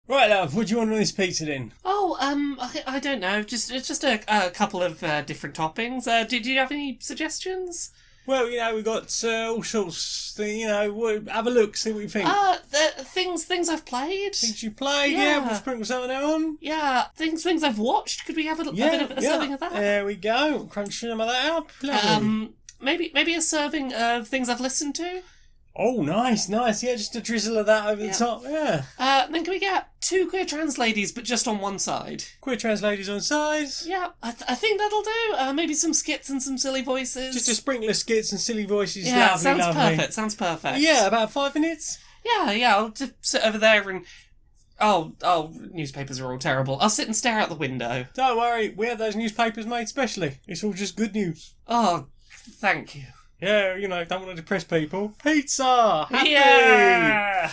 Right, love, what do you want on this pizza then? Oh, I don't know. Just a couple of different toppings. Do you have any suggestions? Well, we've got all sorts. Have a look, see what you think. The things I've played. Things you played, Yeah. we'll sprinkle some of that on. Yeah, things I've watched. Could we have a bit of a serving of that? There we go. Crunch some of that up. Lovely. Maybe a serving of things I've listened to. Oh, nice. Yeah, just a drizzle of that over the top. Yeah. Then can we get 2 queer trans ladies, but just on one side? Queer translators on sides. Yeah, I think that'll do. Maybe some skits and some silly voices. Just a sprinkle of skits and silly voices. Yeah, Lovely. Sounds perfect. Yeah, about 5 minutes. Yeah. I'll just sit over there and. Oh, newspapers are all terrible. I'll sit and stare out the window. Don't worry, we have those newspapers made specially. It's all just good news. Oh, thank you. Yeah, don't want to depress people. Pizza! Happy! Yeah!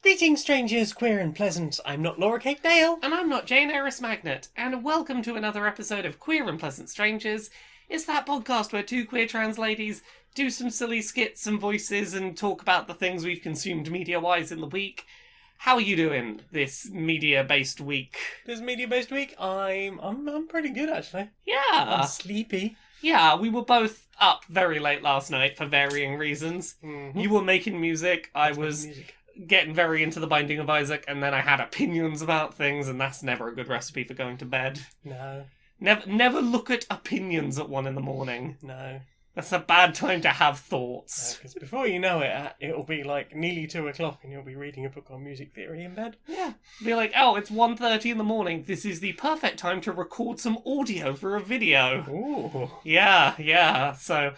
Greetings, strangers, queer and pleasant. I'm not Laura Kate Dale. And I'm not Jane Eris Magnet, and welcome to another episode of Queer and Pleasant Strangers. It's that podcast where 2 queer trans ladies do some silly skits and voices and talk about the things we've consumed media-wise in the week. How are you doing this media-based week? This media-based week, I'm pretty good actually. Yeah. I'm sleepy. Yeah, we were both up very late last night for varying reasons. Mm-hmm. You were making music, I was getting very into The Binding of Isaac, and then I had opinions about things, and that's never a good recipe for going to bed. No. Never look at opinions at 1 in. No. That's a bad time to have thoughts. Because before you know it, it'll be like nearly 2 o'clock and you'll be reading a book on music theory in bed. Yeah. Be like, oh, it's 1:30 in the morning. This is the perfect time to record some audio for a video. Ooh. Yeah. So,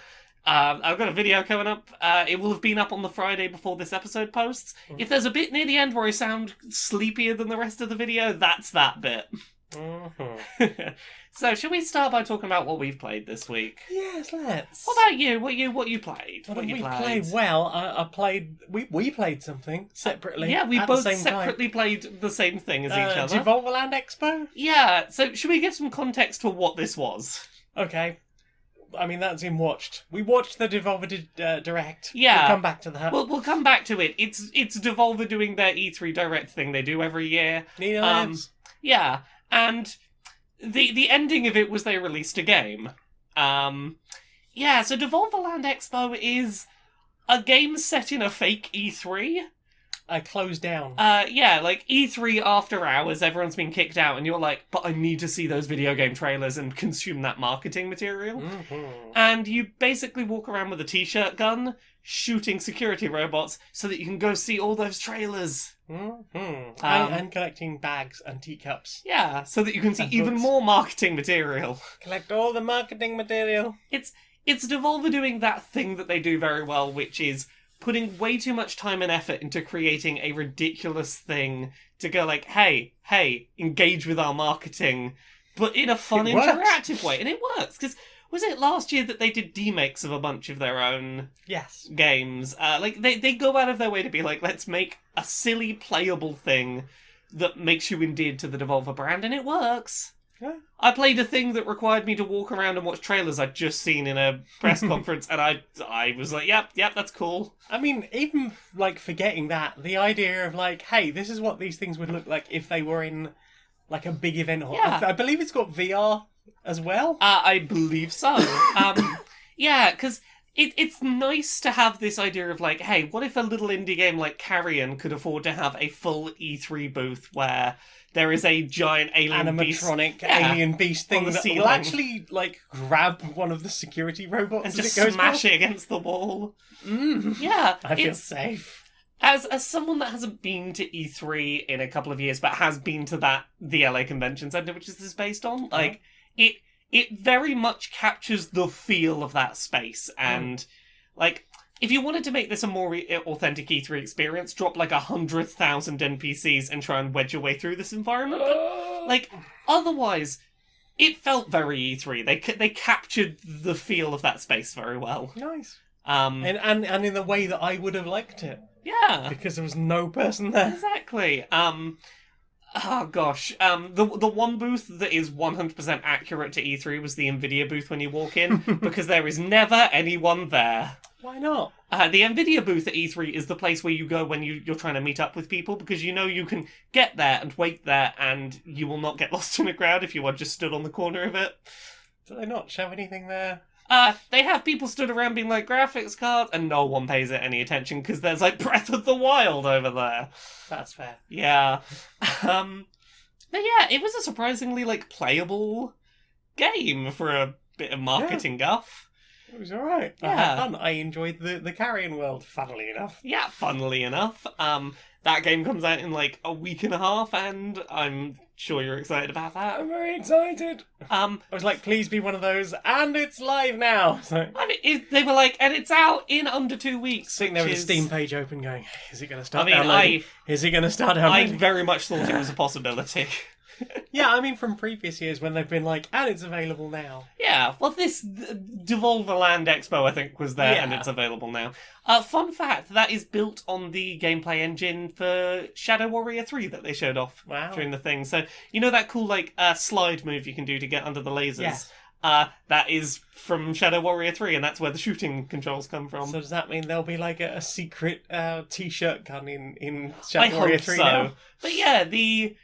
I've got a video coming up. It will have been up on the Friday before this episode posts. If there's a bit near the end where I sound sleepier than the rest of the video, that's that bit. Mm-hmm. So, shall we start by talking about what we've played this week? Yes, let's. What about you? What you played? What have we played? Well, I played. We played something separately. Yeah, we at both the same separately played the same thing as each other. Devolverland Expo? Yeah, so should we give some context for what this was? Okay. I mean, that's in watched. We watched the Devolver Direct. Yeah. We'll come back to that. We'll come back to it. It's Devolver doing their E3 Direct thing they do every year. Niel. Yeah, and the ending of it was they released a game. Yeah, so Devolverland Expo is a game set in a fake E3. Closed down. Yeah, like E3 after hours, everyone's been kicked out, and you're like, but I need to see those video game trailers and consume that marketing material. Mm-hmm. And you basically walk around with a t-shirt gun, shooting security robots, so that you can go see all those trailers. Mm-hmm. And collecting bags and teacups. Yeah, so that you can see And even books. more marketing material. Collect all the marketing material. It's Devolver doing that thing that they do very well, which is putting way too much time and effort into creating a ridiculous thing to go like, hey, engage with our marketing, but in a fun, interactive way. And it works, because was it last year that they did demakes of a bunch of their own games? Like, they go out of their way to be like, let's make a silly, playable thing that makes you endeared to the Devolver brand, and it works. Yeah. I played a thing that required me to walk around and watch trailers I'd just seen in a press conference, and I was like, yep, that's cool. I mean, even, like, forgetting that, the idea of, like, hey, this is what these things would look like if they were in, like, a big event hall. Yeah. I believe it's got VR as well. I believe so. Yeah, because it's nice to have this idea of, like, hey, what if a little indie game like Carrion could afford to have a full E3 booth where there is a giant animatronic beast, alien beast thing on the that ceiling will actually, like, grab one of the security robots and as just it goes smash past. it against the wall. Mm. Yeah, I feel safe. As someone that hasn't been to E3 in a couple of years, but has been to the LA Convention Center, which this is based on, like, it very much captures the feel of that space, and, like, if you wanted to make this a more authentic E3 experience, drop like 100,000 NPCs and try and wedge your way through this environment. But, like, otherwise, it felt very E3. They captured the feel of that space very well. Nice. And in the way that I would have liked it. Yeah. Because there was no person there. Exactly. Oh gosh, the one booth that is 100% accurate to E3 was the Nvidia booth when you walk in, because there is never anyone there. Why not? The Nvidia booth at E3 is the place where you go when you're trying to meet up with people, because you know you can get there and wait there, and you will not get lost in a crowd if you are just stood on the corner of it. Do they not show anything there? They have people stood around being like, graphics cards, and no one pays it any attention because there's like Breath of the Wild over there. That's fair. Yeah. But yeah, it was a surprisingly like playable game for a bit of marketing guff. It was alright. I had fun. I enjoyed the carrion world, funnily enough. Yeah, funnily enough. That game comes out in like a week and a half, and I'm sure you're excited about that. I'm very excited. I was like, please be one of those, and it's live now. So I mean, they were like, and it's out in under 2 weeks. sitting there with a Steam page open going, is it going to start I mean, downloading? Is it going to start I downloading? very much thought it was a possibility. Yeah, I mean, from previous years when they've been like, and it's available now. Yeah, well, this Devolverland Expo, I think, was there, and it's available now. Fun fact, that is built on the gameplay engine for Shadow Warrior 3 that they showed off during the thing. So, you know that cool, like, slide move you can do to get under the lasers? Yeah. That is from Shadow Warrior 3, and that's where the shooting controls come from. So does that mean there'll be, like, a secret t-shirt gun in Shadow Warrior 3 now? But yeah, the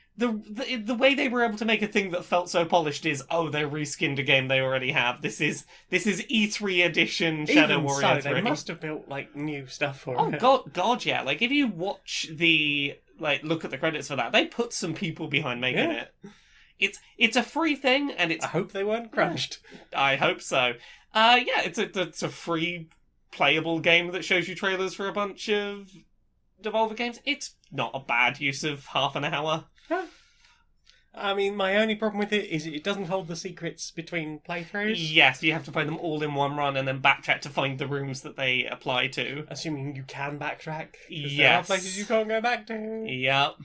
way they were able to make a thing that felt so polished is, they reskinned a game they already have. This is E3 edition Shadow Warrior 3. They must have built like new stuff for it. God, yeah. Like if you watch look at the credits for that, they put some people behind making it. It's a free thing, and I hope they weren't crunched. I hope so. It's a free playable game that shows you trailers for a bunch of Devolver games. It's not a bad use of half an hour. I mean, my only problem with it is it doesn't hold the secrets between playthroughs. Yes, you have to find them all in one run and then backtrack to find the rooms that they apply to. Assuming you can backtrack. Yes. There are places you can't go back to. Yep.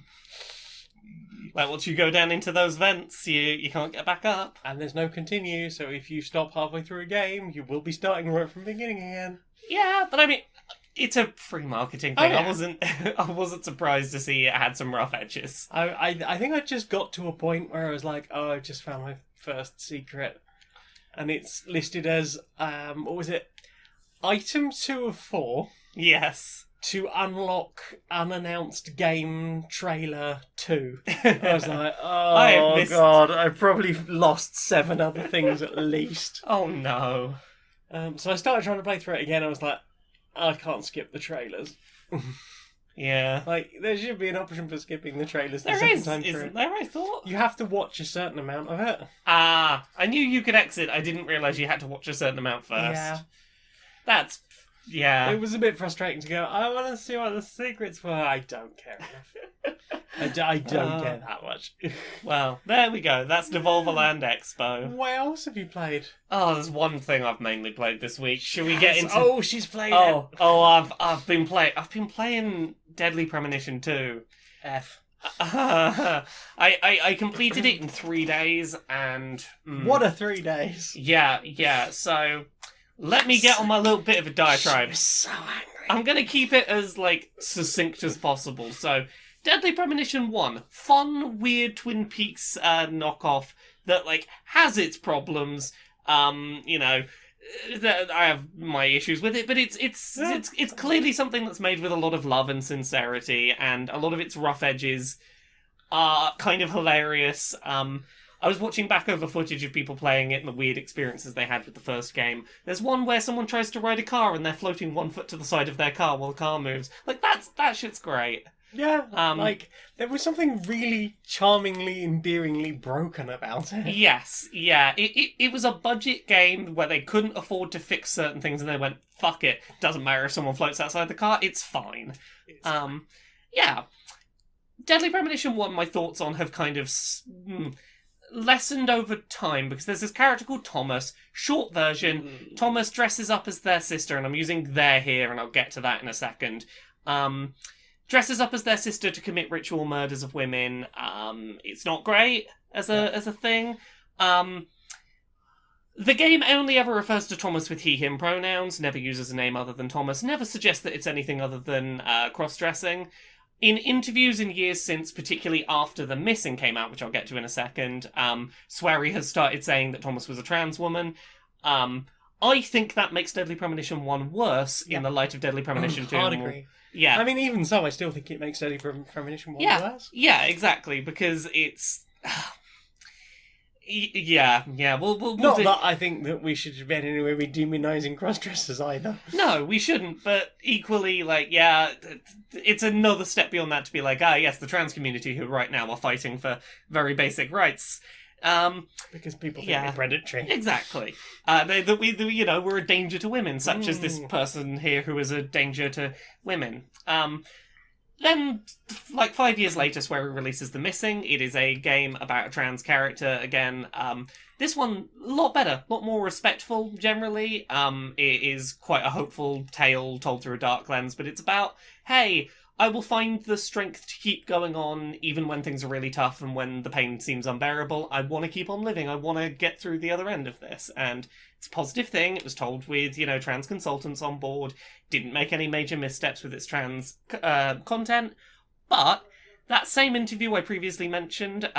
Like, once you go down into those vents, you can't get back up. And there's no continue, so if you stop halfway through a game, you will be starting right from the beginning again. Yeah, but I mean, it's a free marketing thing. Oh, yeah. I wasn't surprised to see it had some rough edges. I think I just got to a point where I was like, I just found my first secret. And it's listed as, what was it? Item 2 of 4. Yes. To unlock unannounced game trailer 2. I was like, God, I've probably lost 7 other things at least. Oh no. So I started trying to play through it again. I was like, I can't skip the trailers. Yeah. Like, there should be an option for skipping the trailers the There second is, time through. isn't there, I thought? You have to watch a certain amount of it. I knew you could exit. I didn't realise you had to watch a certain amount first. Yeah. It was a bit frustrating to go, I want to see what the secrets were. I don't care enough. I don't care that much. Well, there we go. That's Devolverland Expo. What else have you played? Oh, there's one thing I've mainly played this week. Should we get into? Oh, she's played it. I've been playing Deadly Premonition 2. F. I completed it in 3 days, and what a 3 days! Yeah. So let me get on my little bit of a diatribe. She was so angry. I'm gonna keep it as succinct as possible. So, Deadly Premonition 1, fun, weird Twin Peaks knockoff that has its problems. I have my issues with it, but it's clearly something that's made with a lot of love and sincerity, and a lot of its rough edges are kind of hilarious. I was watching back over footage of people playing it and the weird experiences they had with the first game. There's one where someone tries to ride a car and they're floating one foot to the side of their car while the car moves. That shit's great. Yeah, there was something really charmingly, endearingly broken about it. Yes, yeah. It was a budget game where they couldn't afford to fix certain things and they went, fuck it. Doesn't matter if someone floats outside the car, it's fine. Yeah. Deadly Premonition 1, my thoughts on have kind of lessened over time, because there's this character called Thomas, short version. Thomas dresses up as their sister, and I'm using their here, and I'll get to that in a second. Dresses up as their sister to commit ritual murders of women. It's not great as a thing. The game only ever refers to Thomas with he, him pronouns, never uses a name other than Thomas, never suggests that it's anything other than cross-dressing. in interviews in years since, particularly after The Missing came out, which I'll get to in a second, Swery has started saying that Thomas was a trans woman. I think that makes Deadly Premonition 1 worse in the light of Deadly Premonition 2. I'd agree. Yeah. I mean, even so, I still think it makes Deadly Premonition 1 worse. Yeah, exactly, because it's... Yeah. We'll Not that I think that we should be in any way be demonising cross-dressers either. No, we shouldn't, but equally, like, yeah, it's another step beyond that to be like, yes, the trans community who right now are fighting for very basic rights. Because people think they're predatory. Exactly. We're a danger to women, such as this person here who is a danger to women. Then, like 5 years later, Swery releases The Missing. It is a game about a trans character again. This one, a lot better, a lot more respectful, generally. It is quite a hopeful tale told through a dark lens, but it's about, hey, I will find the strength to keep going on even when things are really tough and when the pain seems unbearable. I want to keep on living. I want to get through the other end of this. And it's a positive thing. It was told with, trans consultants on board. Didn't make any major missteps with its trans content. But that same interview I previously mentioned,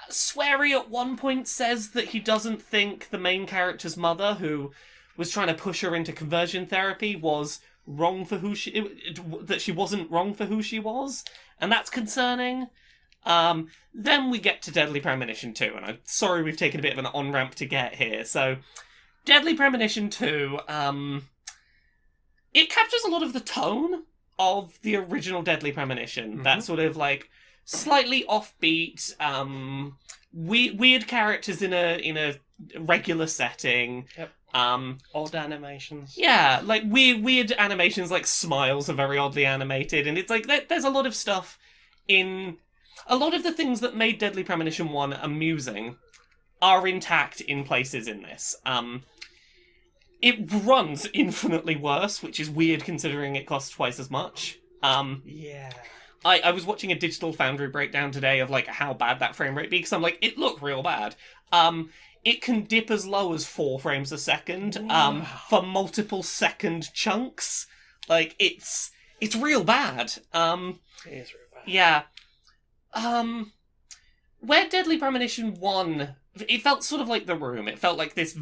Swery at one point says that he doesn't think the main character's mother, who was trying to push her into conversion therapy, was wrong for that she wasn't wrong for who she was, and that's concerning. Then we get to Deadly Premonition 2, and I'm sorry we've taken a bit of an on-ramp to get here. So, Deadly Premonition 2, it captures a lot of the tone of the original Deadly Premonition. That sort of, like, slightly offbeat, weird characters in a regular setting. Yep. Odd animations. Yeah, like weird animations, like smiles are very oddly animated, and it's like there's a lot of stuff in a lot of the things that made Deadly Premonition 1 amusing are intact in places in this. It runs infinitely worse, which is weird considering it costs twice as much. Yeah. I was watching a Digital Foundry breakdown today of like how bad that frame rate be, because I'm like, it looked real bad. It can dip as low as 4 frames a second for multiple second chunks. Like, it's real bad. It is real bad. Yeah. Where Deadly Premonition 1, it felt sort of like The Room. It felt like this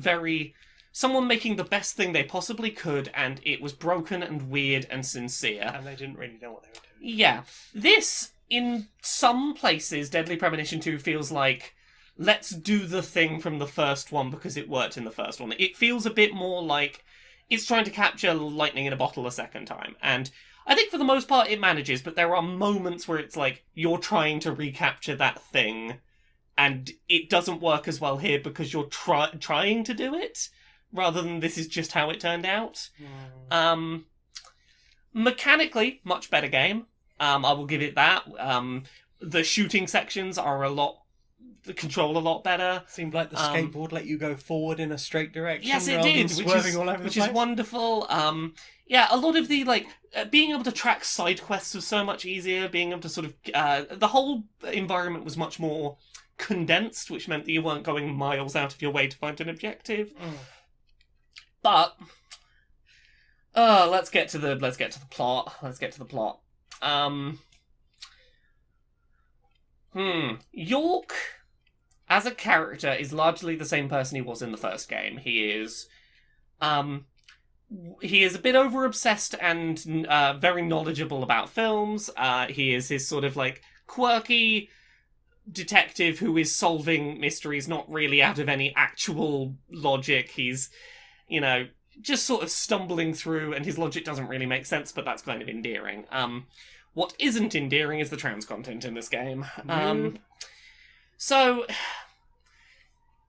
someone making the best thing they possibly could, and it was broken and weird and sincere. And they didn't really know what they were doing. Yeah. This, in some places, Deadly Premonition 2 feels like, let's do the thing from the first one because it worked in the first one. It feels a bit more like it's trying to capture lightning in a bottle a second time. And I think for the most part it manages, but there are moments where it's like you're trying to recapture that thing and it doesn't work as well here because you're trying to do it rather than this is just how it turned out. Mechanically, much better game. I will give it that. The shooting sections are control a lot better. Seemed like the skateboard let you go forward in a straight direction. Yes, it rather did, than swerving all over which the place. is wonderful. A lot of the being able to track side quests was so much easier. Being able to sort of the whole environment was much more condensed, which meant that you weren't going miles out of your way to find an objective. But let's get to the plot. York, as a character, is largely the same person he was in the first game. He is a bit over-obsessed and very knowledgeable about films. He is his sort of, like, quirky detective who is solving mysteries not really out of any actual logic. He's, just sort of stumbling through, and his logic doesn't really make sense, but that's kind of endearing. What isn't endearing is the trans content in this game. So,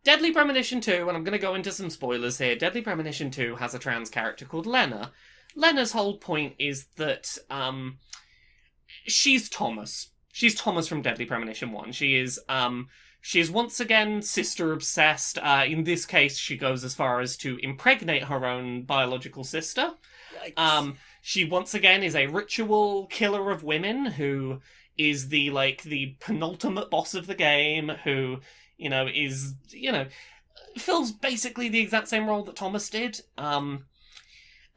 Deadly Premonition 2, and I'm going to go into some spoilers here, Deadly Premonition 2 has a trans character called Lena. Lena's whole point is that she's Thomas. She's Thomas from Deadly Premonition 1. She is once again sister-obsessed. In this case, she goes as far as to impregnate her own biological sister. Yikes. She once again is a ritual killer of women who is the penultimate boss of the game, who, fills basically the exact same role that Thomas did.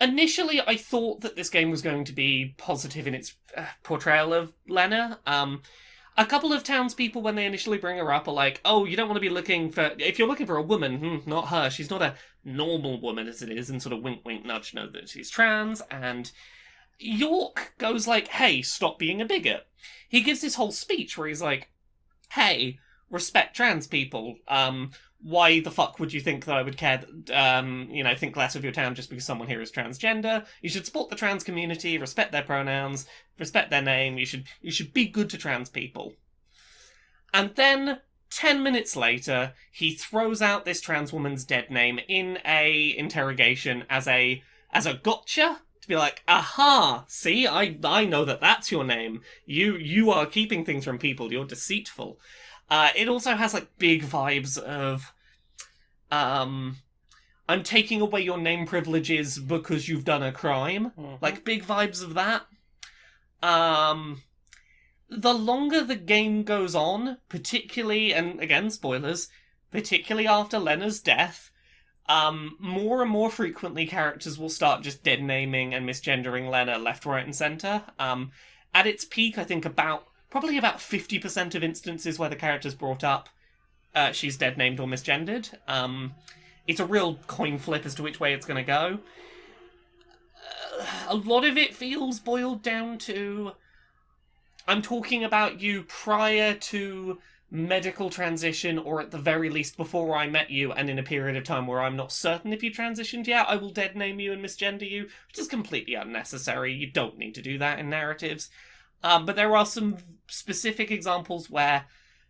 Initially, I thought that this game was going to be positive in its portrayal of Lena. A couple of townspeople, when they initially bring her up, are like, oh, you don't want to be looking for... If you're looking for a woman, not her. She's not a normal woman as it is, and sort of wink, wink, nudge, know that she's trans. And York goes like, hey, stop being a bigot. He gives this whole speech where he's like, hey, respect trans people. Why the fuck would you think that I would care, think less of your town just because someone here is transgender? You should support the trans community, respect their pronouns, respect their name. You should be good to trans people. And then 10 minutes later, he throws out this trans woman's dead name in a interrogation as a gotcha. To be like, aha, see, I know that's your name. You are keeping things from people. You're deceitful. It also has, like, big vibes of, I'm taking away your name privileges because you've done a crime. Mm-hmm. Like, big vibes of that. The longer the game goes on, particularly, and again, spoilers, particularly after Lena's death, more and more frequently characters will start just dead naming and misgendering Lena left, right, and centre. At its peak, I think probably about 50% of instances where the character's brought up, she's dead named or misgendered. It's a real coin flip as to which way it's going to go. A lot of it feels boiled down to, I'm talking about you prior to medical transition, or at the very least before I met you, and in a period of time where I'm not certain if you transitioned yet, I will dead name you and misgender you, which is completely unnecessary. You don't need to do that in narratives. But there are some specific examples where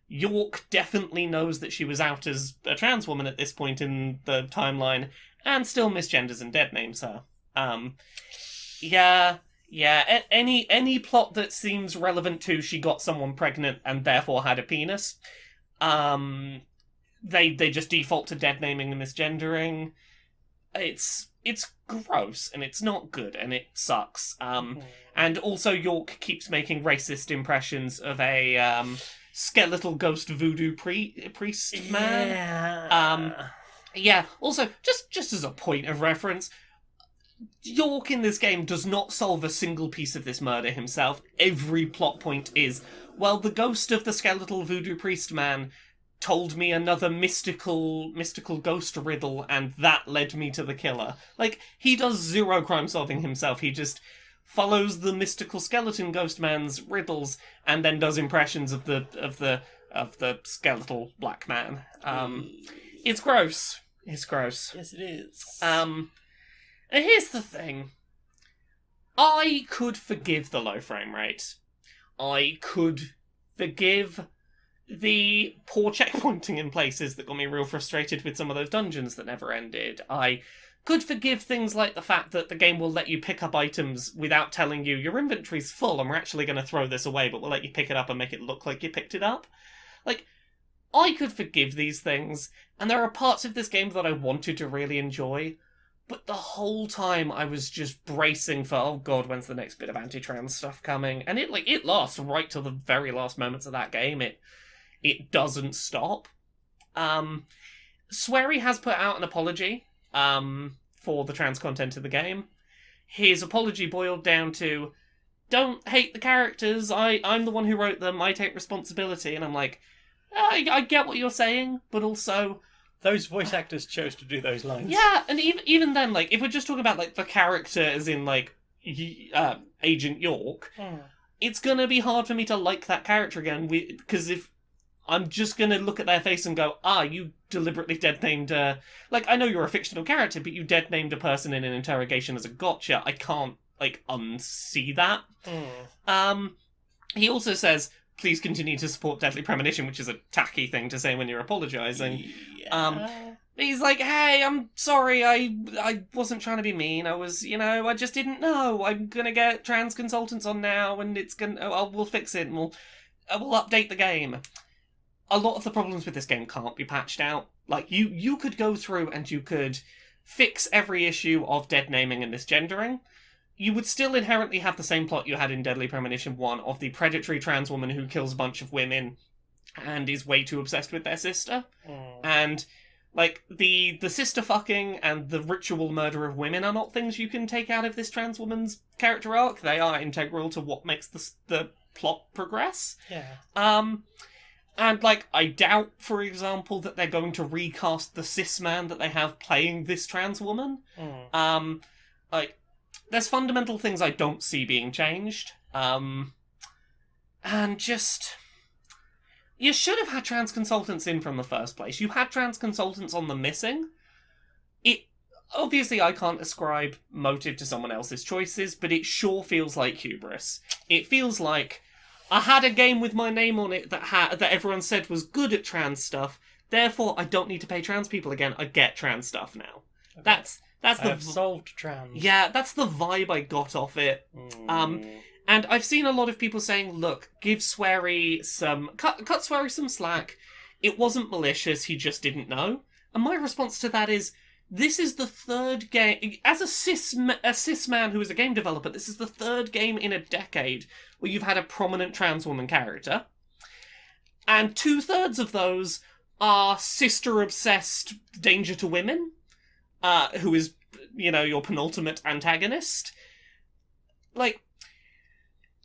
York definitely knows that she was out as a trans woman at this point in the timeline, and still misgenders and dead names her. Any plot that seems relevant to she got someone pregnant and therefore had a penis, they just default to dead naming and misgendering. It's gross, and it's not good, and it sucks. And also York keeps making racist impressions of a skeletal ghost voodoo priest man. Also, just as a point of reference, York in this game does not solve a single piece of this murder himself. Every plot point is, well, the ghost of the skeletal voodoo priest man told me another mystical ghost riddle, and that led me to the killer. Like, he does zero crime solving himself. He just follows the mystical skeleton ghost man's riddles and then does impressions of the skeletal black man. It's gross. It's gross. Yes, it is. And here's the thing. I could forgive the low frame rate. I could forgive the poor checkpointing in places that got me real frustrated with some of those dungeons that never ended. I could forgive things like the fact that the game will let you pick up items without telling you your inventory's full and we're actually going to throw this away, but we'll let you pick it up and make it look like you picked it up. Like, I could forgive these things, and there are parts of this game that I wanted to really enjoy, but the whole time I was just bracing for, oh god, when's the next bit of anti-trans stuff coming? And it lasts right till the very last moments of that game. It doesn't stop. Swery has put out an apology for the trans content of the game. His apology boiled down to, don't hate the characters, I'm the one who wrote them, I take responsibility. And I'm like, I get what you're saying, but also, those voice actors chose to do those lines. yeah, and even then, like, if we're just talking about, like, the character as in, like, Agent York, it's gonna be hard for me to like that character again, because if I'm just gonna look at their face and go, you deliberately dead-named like, I know you're a fictional character, but you dead-named a person in an interrogation as a gotcha. I can't, like, unsee that. He also says, please continue to support Deadly Premonition, which is a tacky thing to say when you're apologising. Yeah. He's like, hey, I'm sorry, I wasn't trying to be mean, I was, I just didn't know, I'm gonna get trans consultants on now, and we'll fix it, and we'll update the game. A lot of the problems with this game can't be patched out. Like, you could go through and you could fix every issue of dead naming and misgendering. You would still inherently have the same plot you had in Deadly Premonition 1 of the predatory trans woman who kills a bunch of women and is way too obsessed with their sister. And Like, the sister fucking and the ritual murder of women are not things you can take out of this trans woman's character arc. They are integral to what makes the plot progress. Yeah. And, like, I doubt, for example, that they're going to recast the cis man that they have playing this trans woman. Like, there's fundamental things I don't see being changed. And just... You should have had trans consultants in from the first place. You had trans consultants on The Missing. Obviously, I can't ascribe motive to someone else's choices, but it sure feels like hubris. It feels like, I had a game with my name on it that everyone said was good at trans stuff, therefore I don't need to pay trans people again, I get trans stuff now. Okay. That's I have solved trans. Yeah, that's the vibe I got off it. And I've seen a lot of people saying, look, give Swery some... Cut Swery some slack. It wasn't malicious, he just didn't know. And my response to that is, this is the third game... As a cis man who is a game developer, this is the third game in a decade where you've had a prominent trans woman character. And 2/3 of those are sister-obsessed danger to women, who is, your penultimate antagonist. Like...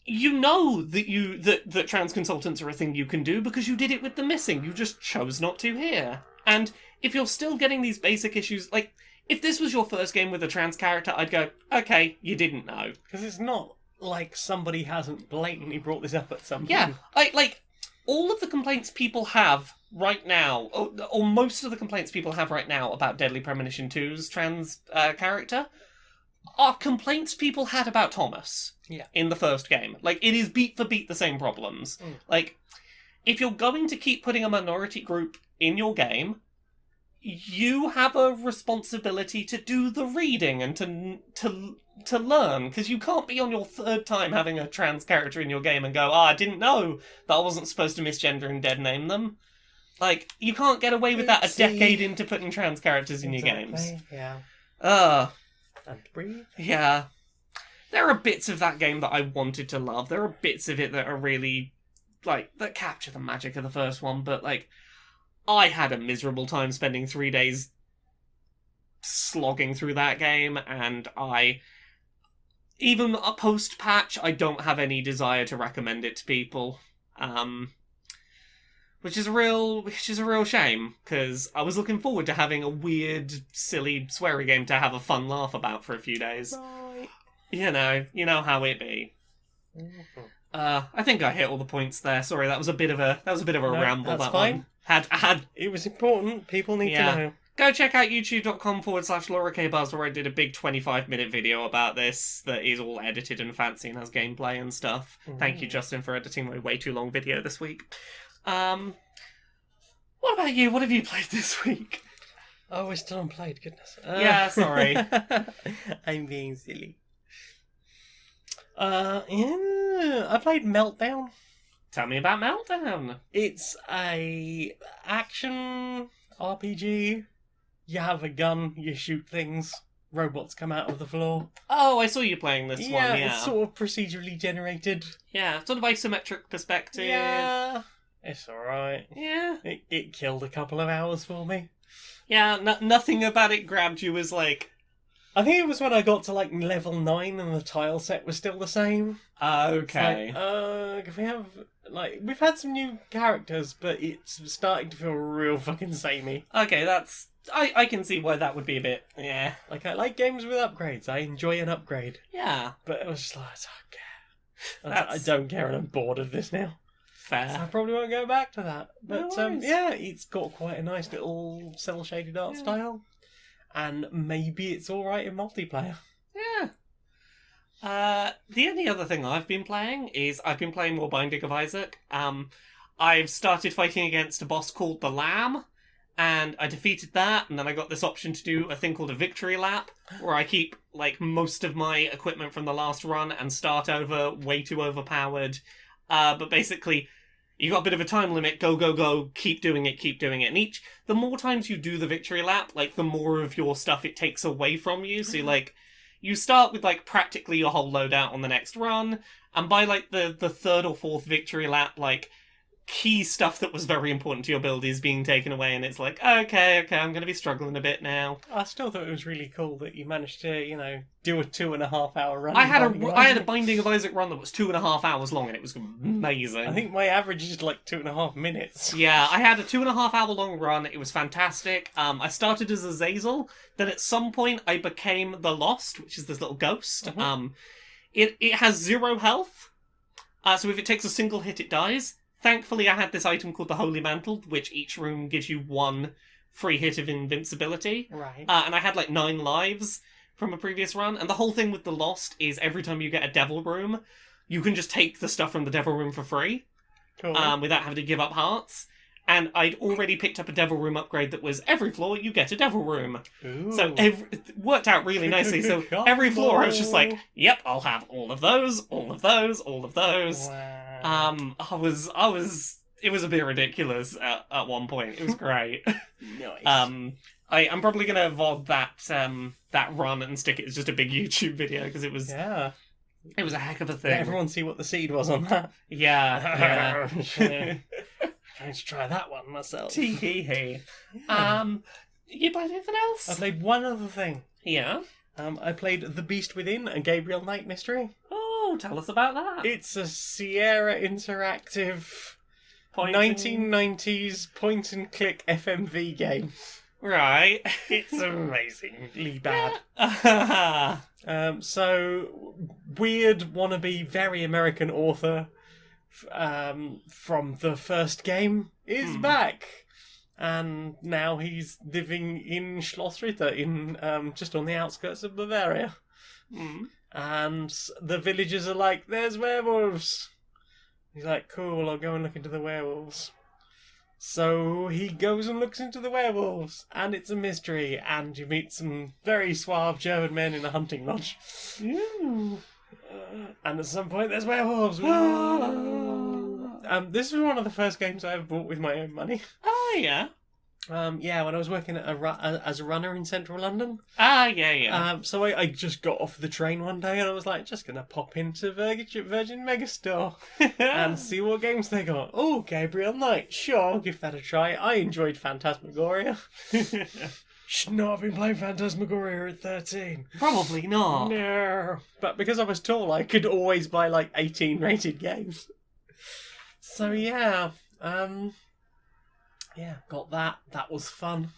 You know that trans consultants are a thing you can do because you did it with The Missing. You just chose not to here. And if you're still getting these basic issues, like, if this was your first game with a trans character, I'd go, okay, you didn't know. Because it's not like somebody hasn't blatantly brought this up at some point. Yeah, like, all of the complaints people have right now, or most of the complaints people have right now about Deadly Premonition 2's trans character, are complaints people had about Thomas in the first game. Like, it is beat for beat the same problems. Like, if you're going to keep putting a minority group in your game, you have a responsibility to do the reading and to learn, because you can't be on your third time having a trans character in your game and go, I didn't know that I wasn't supposed to misgender and dead name them. Like, you can't get away with that a decade into putting trans characters in your games. Yeah. And breathe. Yeah. There are bits of that game that I wanted to love. There are bits of it that are really, like, that capture the magic of the first one, but, like, I had a miserable time spending 3 days slogging through that game, and even a post-patch, I don't have any desire to recommend it to people. Which is a real shame, because I was looking forward to having a weird, silly, sweary game to have a fun laugh about for a few days. Right. You know how it be. I think I hit all the points there. Sorry, that was a bit of a ramble. That's that fine. One. Had it was important. People need to know. Go check out youtube.com/LauraKBuzz, where I did a big 25-minute video about this that is all edited and fancy and has gameplay and stuff. Thank you, Justin, for editing my way too long video this week. What about you? What have you played this week? Oh, we're still unplayed, goodness. Yeah, sorry. I'm being silly. Yeah, I played Meltdown. Tell me about Meltdown. It's a action RPG. You have a gun, you shoot things, robots come out of the floor. Oh, I saw you playing this one, yeah. It's sort of procedurally generated. Yeah, sort of isometric perspective. Yeah. It's alright. Yeah. It killed a couple of hours for me. Yeah, nothing about it grabbed you as, like... I think it was when I got to, like, level 9 and the tile set was still the same. Okay. We've had some new characters, but it's starting to feel real fucking samey. Okay, that's... I can see why that would be a bit... Yeah. Like, I like games with upgrades. I enjoy an upgrade. Yeah. But it was just like, I don't care. I don't care, and I'm bored of this now. Fair. So I probably won't go back to that. But, No yeah, it's got quite a nice little cel-shaded art style. And maybe it's alright in multiplayer. Yeah. The only other thing I've been playing is I've been playing more Binding of Isaac. I've started fighting against a boss called the Lamb, and I defeated that, and then I got this option to do a thing called a victory lap, where I keep, like, most of my equipment from the last run and start over way too overpowered. But basically, you got a bit of a time limit, go, keep doing it. And the more times you do the victory lap, like, the more of your stuff it takes away from you. So, like, you start with, like, practically your whole loadout on the next run, and by, like, the third or fourth victory lap, like, key stuff that was very important to your build is being taken away, and it's like, okay, I'm going to be struggling a bit now. I still thought it was really cool that you managed to, do a 2.5 hour run. I had a Binding of Isaac run that was 2.5 hours long, and it was amazing. I think my average is like 2.5 minutes. Yeah, I had a 2.5 hour long run. It was fantastic. I started as Azazel. Then at some point I became the Lost, which is this little ghost. Mm-hmm. It has 0 health. So if it takes a single hit, it dies. Thankfully, I had this item called the Holy Mantle, which each room gives you 1 free hit of invincibility. Right. And I had like 9 lives from a previous run. And the whole thing with the Lost is every time you get a Devil Room, you can just take the stuff from the Devil Room for free. Cool. Without having to give up hearts. And I'd already picked up a Devil Room upgrade that was every floor you get a Devil Room. Ooh. So it worked out really nicely. So every floor I was just like, yep, I'll have all of those, all of those, all of those. Wow. It was a bit ridiculous at one point. It was great. Nice. I'm probably gonna VOD that run and stick it as just a big YouTube video because it was a heck of a thing. Let everyone see what the seed was on that. Yeah. Trying to try that one myself. Tee-hee-hee. You played anything else? I played one other thing. Yeah? I played The Beast Within, a Gabriel Knight mystery. Oh, tell us about that. It's a Sierra interactive 1990s point-and-click FMV game. Right. It's amazingly bad. Yeah. So, weird wannabe, very American author from the first game is back. And now he's living in Schloss Ritter, in just on the outskirts of Bavaria. And the villagers are like, there's werewolves. He's like, cool, I'll go and look into the werewolves. So he goes and looks into the werewolves, and it's a mystery, and you meet some very suave German men in a hunting lodge. And at some point there's werewolves. This was one of the first games I ever bought with my own money. Oh, yeah. When I was working at as a runner in central London. Yeah. So I just got off the train one day and I was like, just going to pop into Virgin Megastore and see what games they got. Oh, Gabriel Knight. Sure, I'll give that a try. I enjoyed Phantasmagoria. Should not have been playing Phantasmagoria at 13. Probably not. No. But because I was tall, I could always buy like 18 rated games. So yeah, got that. That was fun.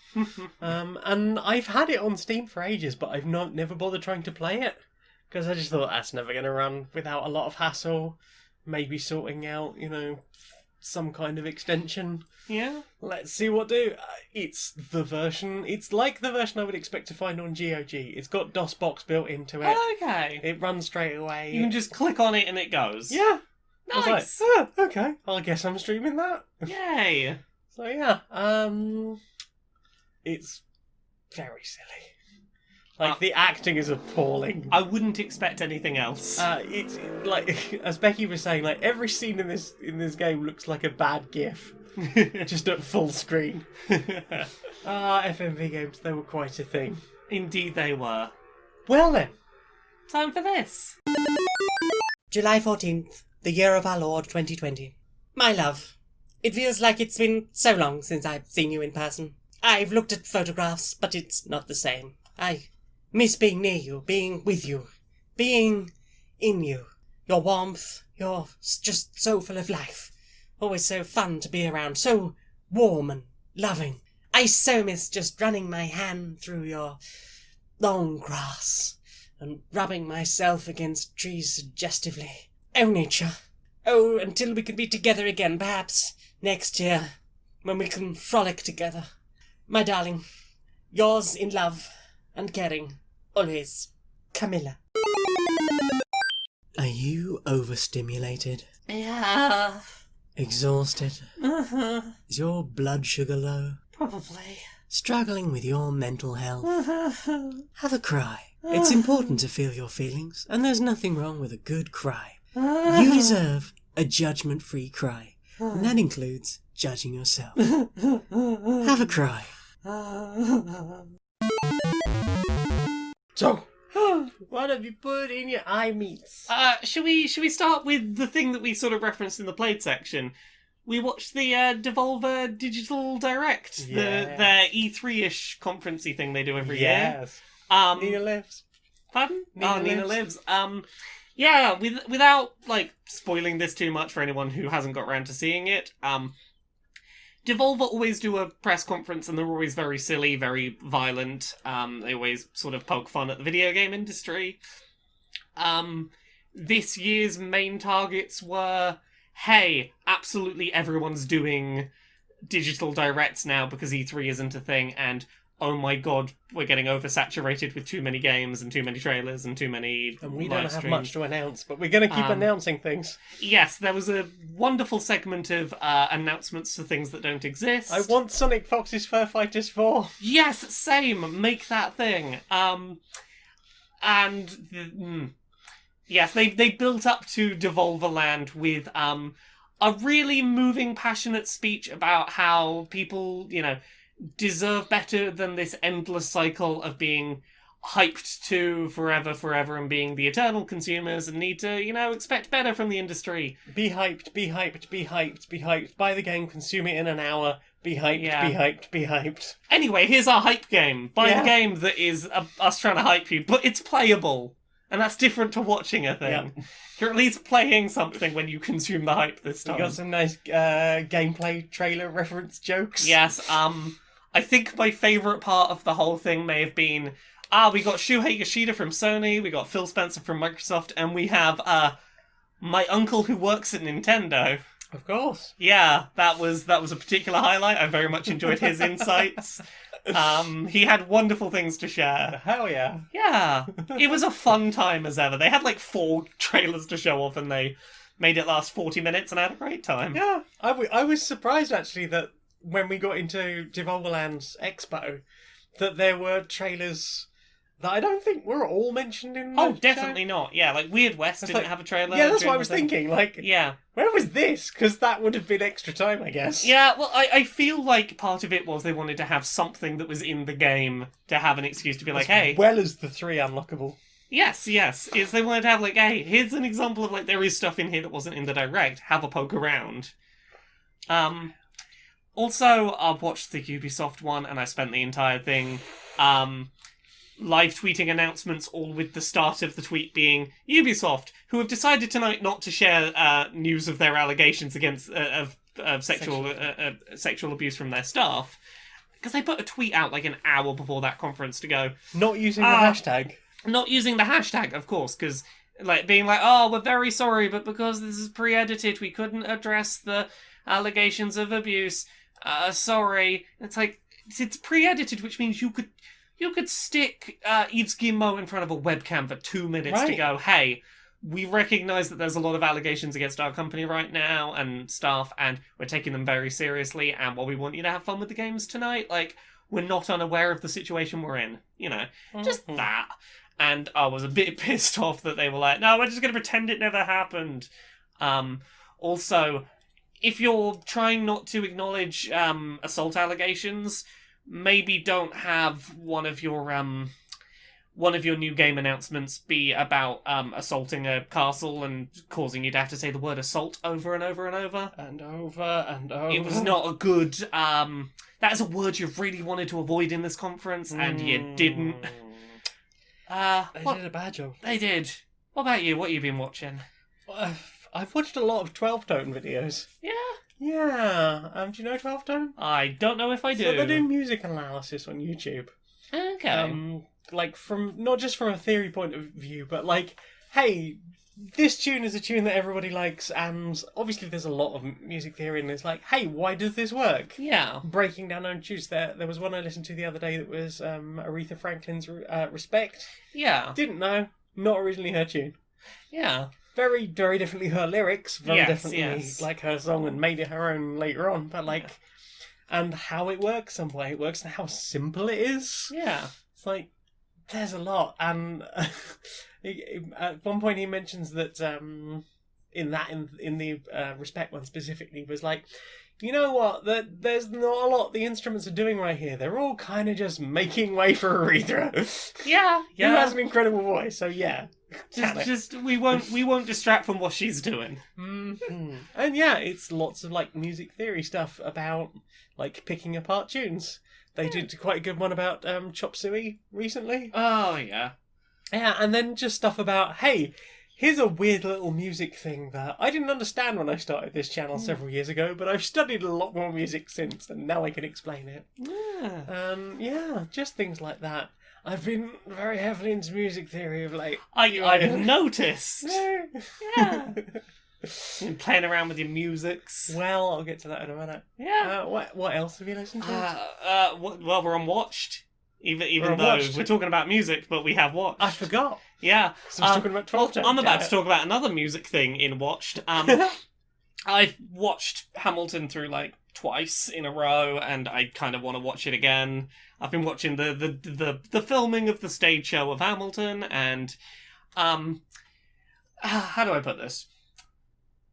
And I've had it on Steam for ages, but I've never bothered trying to play it because I just thought that's never going to run without a lot of hassle. Maybe sorting out, some kind of extension. Yeah. Let's see what do. It's the version. It's like the version I would expect to find on GOG. It's got DOSBox built into it. Okay. It runs straight away. You can just click on it and it goes. Yeah. Nice. I was like, okay, I guess I'm streaming that. Yay. So yeah, it's very silly. Like the acting is appalling. I wouldn't expect anything else. It's like, as Becky was saying, like every scene in this game looks like a bad GIF, just at full screen. FMV games, they were quite a thing. Indeed, they were. Well then, time for this. July 14th, the year of our Lord 2020. My love, it feels like it's been so long since I've seen you in person. I've looked at photographs, but it's not the same. I miss being near you, being with you, being in you. Your warmth, you're just so full of life. Always so fun to be around, so warm and loving. I so miss just running my hand through your long grass and rubbing myself against trees suggestively. Oh, nature. Oh, until we can be together again, perhaps next year, when we can frolic together. My darling, yours in love and caring, always, Camilla. Are you overstimulated? Yeah. Exhausted? Is your blood sugar low? Probably. Struggling with your mental health? Have a cry. It's important to feel your feelings, and there's nothing wrong with a good cry. You deserve a judgment-free cry, and that includes judging yourself. Have a cry. so what have you put in your eye meats? Should we start with the thing that we sort of referenced in the played section? we watched the Devolver Digital Direct, their E3-ish conferencey thing they do every year. Yes. Um, Nina lives. Pardon? Nina lives. lives. Yeah, without like spoiling this too much for anyone who hasn't got around to seeing it, Devolver always do a press conference and they're always very silly, very violent. They always sort of poke fun at the video game industry. This year's main targets were, hey, absolutely everyone's doing digital directs now because E3 isn't a thing, and oh my god, we're getting oversaturated with too many games and too many trailers and too many And we live don't have streams. much to announce, but we're going to keep announcing things. Yes, there was a wonderful segment of announcements for things that don't exist. I want Sonic Fox's Fur Fighters 4. Yes, same. Make that thing. Yes, they built up to Devolverland with a really moving, passionate speech about how people, deserve better than this endless cycle of being hyped to forever and being the eternal consumers and need to, expect better from the industry. Be hyped, be hyped, be hyped, be hyped. Buy the game, consume it in an hour. Be hyped, Yeah. be hyped, be hyped. Anyway, here's our hype game. Buy Yeah. a game that is us trying to hype you, but it's playable. And that's different to watching a thing. Yeah. You're at least playing something when you consume the hype this We time. got some nice gameplay trailer reference jokes. Yes, I think my favourite part of the whole thing may have been, we got Shuhei Yoshida from Sony, we got Phil Spencer from Microsoft, and we have, my uncle who works at Nintendo. Of course. Yeah, that was a particular highlight. I very much enjoyed his insights. He had wonderful things to share. Hell yeah. Yeah, it was a fun time as ever. They had like 4 trailers to show off and they made it last 40 minutes and I had a great time. Yeah. I was surprised actually that when we got into Devolverland Expo, that there were trailers that I don't think were all mentioned in the Oh, show. definitely not. Yeah, like Weird West It's didn't like- have a trailer. Yeah, that's during what I the was thing. thinking. Like, Yeah. where was this? Because that would have been extra time, I guess. Yeah, well, I feel like part of it was they wanted to have something that was in the game to have an excuse to be like, hey, As well as the 3 unlockable. yes, it's they wanted to have like, hey, here's an example of like there is stuff in here that wasn't in the direct. Have a poke around. Also, I watched the Ubisoft one and I spent the entire thing live tweeting announcements, all with the start of the tweet being Ubisoft, who have decided tonight not to share news of their allegations against of sexual abuse from their staff, because they put a tweet out like an hour before that conference to go, Not using the hashtag. not using the hashtag, of course, because like being like, oh, we're very sorry, but because this is pre-edited, we couldn't address the allegations of abuse. Sorry. It's like, it's pre-edited, which means you could stick Yves Guillemot in front of a webcam for 2 minutes to Right. go, hey, we recognise that there's a lot of allegations against our company right now and staff, and we're taking them very seriously, and while we want you to have fun with the games tonight, like, we're not unaware of the situation we're in. Just that. And I was a bit pissed off that they were like, no, we're just going to pretend it never happened. Also, if you're trying not to acknowledge assault allegations, maybe don't have one of your new game announcements be about assaulting a castle and causing you to have to say the word assault over and over and over. And over and over. It was not a good... that is a word you really wanted to avoid in this conference, and you didn't. They What? did a bad job. They did. What about you? What have you been watching? I've watched a lot of 12-tone videos. Yeah? Yeah. Do you know 12-tone? I don't know if I do. So they do music analysis on YouTube. Okay. Like from not just from a theory point of view, but like, hey, this tune is a tune that everybody likes, and obviously there's a lot of music theory, and it's like, hey, why does this work? Yeah. Breaking down own tunes. There was one I listened to the other day that was Aretha Franklin's "Respect." Yeah. Didn't know, not originally her tune. Yeah. Very, very differently her lyrics. Very Yes, differently yes. like her song, and made it her own later on. But like, and how it works, and why it works, and how simple it is. Yeah. It's like, there's a lot, and at one point he mentions that in the Respect one specifically was like, you know what? There's not a lot the instruments are doing right here. They're all kind of just making way for Aerith. Yeah. Who has an incredible voice, so yeah. We won't distract from what she's doing. Mm-hmm. And yeah, it's lots of like music theory stuff about like picking apart tunes. They did quite a good one about Chop Suey recently. Oh yeah. Yeah, and then just stuff about, hey, here's a weird little music thing that I didn't understand when I started this channel several years ago, but I've studied a lot more music since, and now I can explain it. Yeah. Just things like that. I've been very heavily into music theory of late. I've noticed. Yeah. Been playing around with your musics. Well, I'll get to that in a minute. Yeah. What else have you listened to? Well, we're on Watched. Even We're on though Watched. we're talking about music, but we have Watched. I forgot. Yeah. So I was talking about 12 I'm about to talk about another music thing in Watched. I've watched Hamilton through like twice in a row, and I kind of want to watch it again. I've been watching the filming of the stage show of Hamilton, and how do I put this?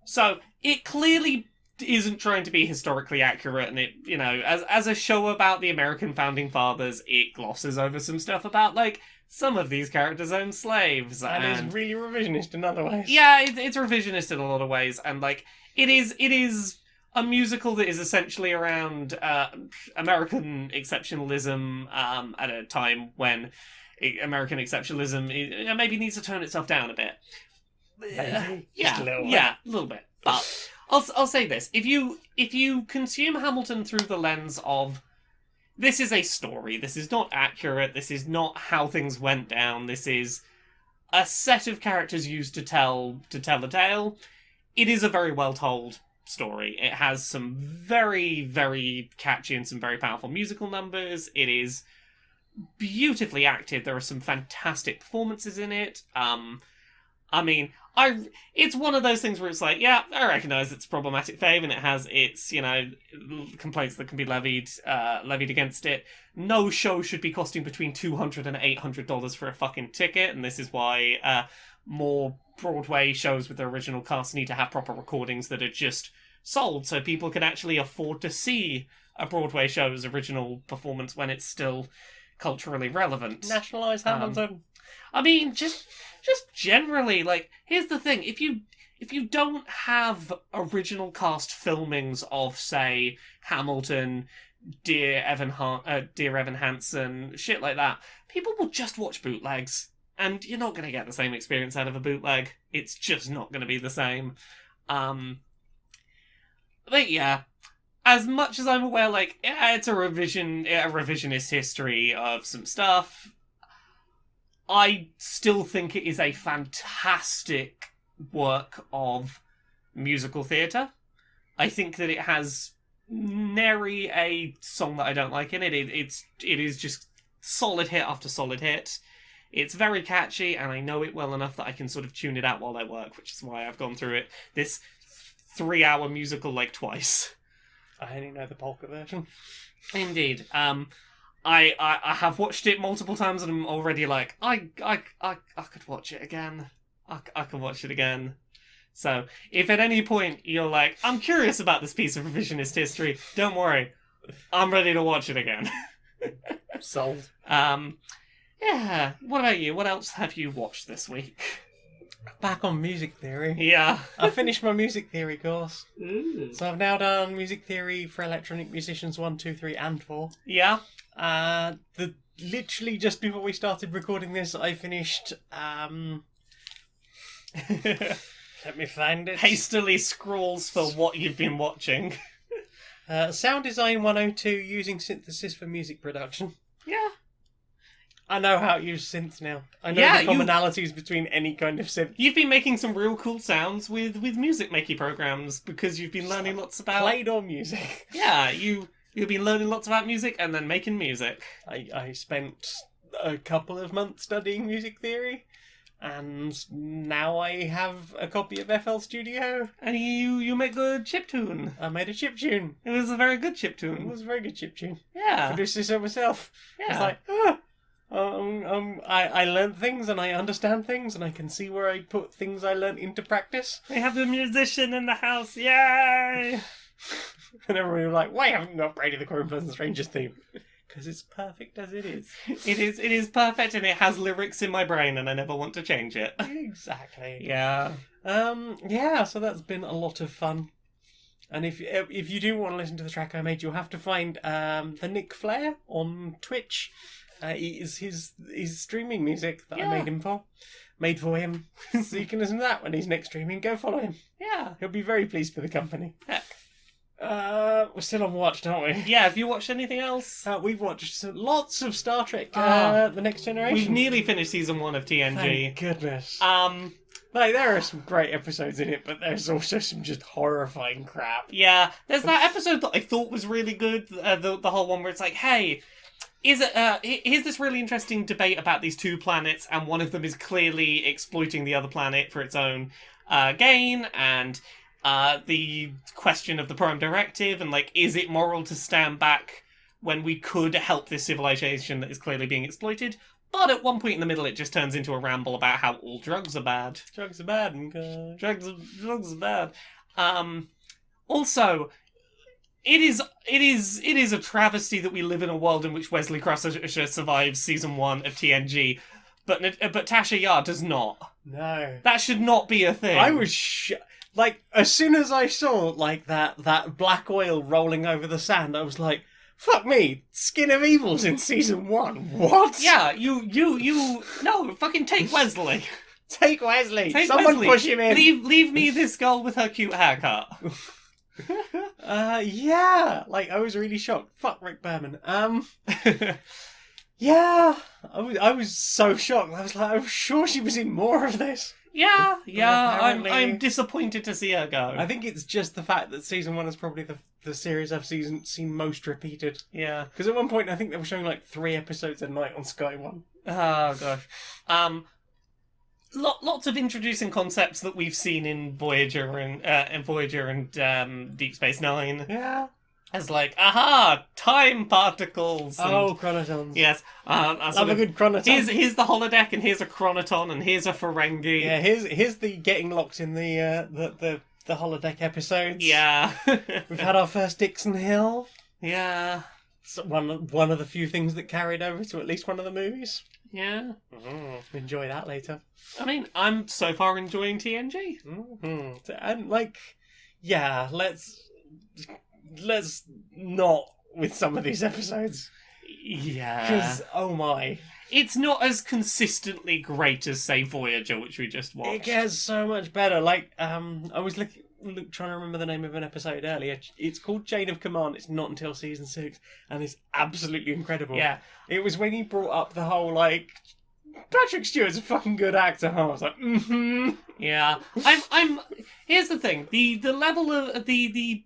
So it clearly isn't trying to be historically accurate, and it, you know, as a show about the American founding fathers, it glosses over some stuff about like some of these characters owned slaves, and is really revisionist in other ways. Yeah, it's revisionist in a lot of ways, and like it is a musical that is essentially around American exceptionalism at a time when American exceptionalism maybe needs to tone itself down a bit. Just a little bit. Yeah, a little bit. But I'll say this: if you consume Hamilton through the lens of this is a story, this is not accurate, this is not how things went down, this is a set of characters used to tell a tale, it is a very well told story. It has some very, very catchy and some very powerful musical numbers. It is beautifully acted. There are some fantastic performances in it. I mean, it's one of those things where it's like, yeah, I recognise it's a problematic fave, and it has its, you know, complaints that can be levied against it. No show should be costing between $200 and $800 for a fucking ticket, and this is why more Broadway shows with their original cast need to have proper recordings that are just sold, so people can actually afford to see a Broadway show's original performance when it's still culturally relevant. Nationalise Hamilton. I mean, just generally, like, here's the thing: if you don't have original cast filmings of, say, Hamilton, Dear Evan Hansen, shit like that, people will just watch bootlegs, and you're not going to get the same experience out of a bootleg. It's just not going to be the same. But yeah, as much as I'm aware, like, yeah, it's a revisionist history of some stuff, I still think it is a fantastic work of musical theatre. I think that it has nary a song that I don't like in it. It is just solid hit after solid hit. It's very catchy, and I know it well enough that I can sort of tune it out while I work, which is why I've gone through it. This 3-hour musical like twice. I only know the polka version. Indeed. I have watched it multiple times, and I'm already like, I could watch it again. I could watch it again. So, if at any point you're like, I'm curious about this piece of revisionist history, don't worry. I'm ready to watch it again. Sold. Yeah. What about you? What else have you watched this week? Back on music theory. Yeah. I finished my music theory course. Ooh. So I've now done music theory for electronic musicians 1, 2, 3, and 4. Yeah. Literally just before we started recording this, I finished, let me find it. Hastily scrolls for what you've been watching. Sound Design 102, using synthesis for music production. Yeah. I know how to use synths now. I know the commonalities between any kind of synth. You've been making some real cool sounds with music making programs because you've been learning lots about... Played on music. Yeah, you've been learning lots about music and then making music. I spent a couple of months studying music theory, and now I have a copy of FL Studio. And you make a chiptune. I made a chiptune. It was a very good It chiptune. was a very good chiptune. Yeah. I produced this myself. Yeah. It's like, I learned things and I understand things and I can see where I put things I learned into practice. We have a musician in the house. Yay! And everyone was like, why haven't you upgraded the Quorum Pleasant Strangers theme? Because it's perfect as it is. It is perfect, and it has lyrics in my brain, and I never want to change it. Exactly. Yeah. Yeah, so that's been a lot of fun. And if you do want to listen to the track I made, you'll have to find the Nick Flair on Twitch. It is his streaming music that I made for him. So you can listen to that when he's next streaming. Go follow him. Yeah. He'll be very pleased for the company. Heck. We're still on watch, aren't we? Yeah, have you watched anything else? We've watched lots of Star Trek, The Next Generation. We've nearly finished season 1 of TNG. Thank goodness. Like, there are some great episodes in it, but there's also some just horrifying crap. Yeah, there's that episode that I thought was really good, the whole one where it's like, hey, here's this really interesting debate about these two planets, and one of them is clearly exploiting the other planet for its own gain, and the question of the Prime Directive, and like, is it moral to stand back when we could help this civilization that is clearly being exploited? But at one point in the middle, it just turns into a ramble about how all drugs are bad. Drugs are bad, okay. Drugs are bad. Also, it is a travesty that we live in a world in which Wesley Crusher survives season 1 of TNG, but Tasha Yar does not. No. That should not be a thing. I was like, as soon as I saw, like, that black oil rolling over the sand, I was like, fuck me, Skin of Evil's in season 1. What? Yeah, no, fucking take Wesley. Take Wesley. Take Someone Wesley. push him in. Leave me this girl with her cute haircut. Yeah, like, I was really shocked. Fuck Rick Berman. Yeah, I was so shocked. I was like, I'm sure she was in more of this. Yeah, Apparently- I'm disappointed to see her go. I think it's just the fact that season 1 is probably the series I've seen most repeated. Yeah. Because at one point, I think they were showing like 3 episodes a night on Sky One. Oh gosh. Lots of introducing concepts that we've seen in Voyager and Deep Space Nine. Yeah. As like, aha, time particles. And, chronotons. yes. Love a good chronoton. Here's the holodeck, and here's a chronoton, and here's a Ferengi. Yeah, here's the getting locked in the holodeck episodes. Yeah. We've had our first Dixon Hill. Yeah. So one of the few things that carried over to at least one of the movies. Yeah. Enjoy that later. I mean, I'm so far enjoying TNG. Mm-hmm. And like, yeah, let's not with some of these episodes. Yeah. Because, oh my. It's not as consistently great as, say, Voyager, which we just watched. It gets so much better. Like, I was trying to remember the name of an episode earlier. It's called Chain of Command. It's not until season 6, and it's absolutely incredible. Yeah. It was when he brought up the whole, like, Patrick Stewart's a fucking good actor. I was like, Yeah. I'm. Here's the thing. The level of the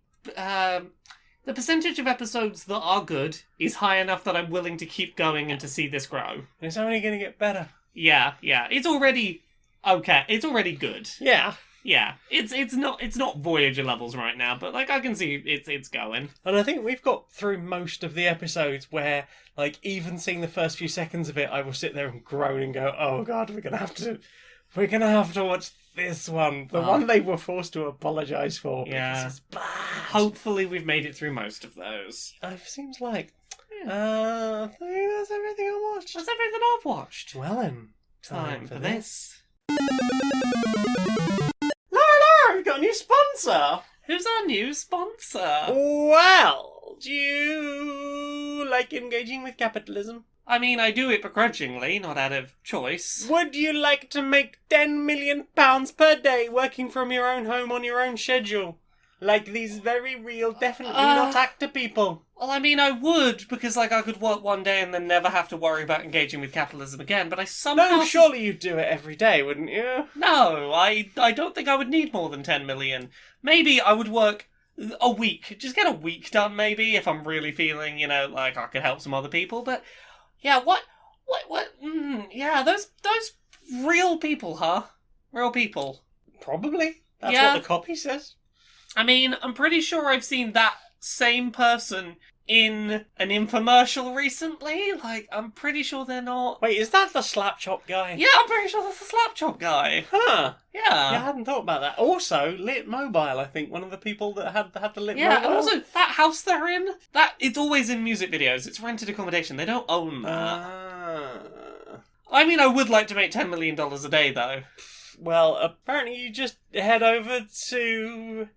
percentage of episodes that are good is high enough that I'm willing to keep going and to see this grow. It's only going to get better. Yeah. It's already okay. It's already good. Yeah. Yeah. It's not Voyager levels right now, but like I can see it's going. And I think we've got through most of the episodes where, like, even seeing the first few seconds of it, I will sit there and groan and go, "Oh God, we're gonna have to watch this one, the one they were forced to apologise for." Yeah. Because it's bad. Hopefully, we've made it through most of those. It seems like. I think that's everything I watched. That's everything I've watched. Well then, Time for this. Laura, we've got a new sponsor. Who's our new sponsor? Well, do you like engaging with capitalism? I mean, I do it begrudgingly, not out of choice. Would you like to make £10 million per day working from your own home on your own schedule? Like these very real, definitely not actor people. Well, I mean, I would, because, like, I could work one day and then never have to worry about engaging with capitalism again, but I somehow... No, surely you'd do it every day, wouldn't you? No, I don't think I would need more than 10 million. Maybe I would work a week. Just get a week done, maybe, if I'm really feeling, like I could help some other people, but... Yeah, what? Yeah, those real people, huh? Real people. Probably. That's Yeah. what the copy says. I mean, I'm pretty sure I've seen that same person in an infomercial recently. Like, I'm pretty sure they're not. Wait, is that the Slap Chop guy? Yeah, I'm pretty sure that's the Slap Chop guy. Huh. Yeah. Yeah, I hadn't thought about that. Also, Lit Mobile, I think, one of the people that had the Lit Yeah, Mobile. and also that house they're in, that it's always in music videos. It's rented accommodation. They don't own that. I mean, I would like to make $10 million a day, though. Well, apparently you just head over to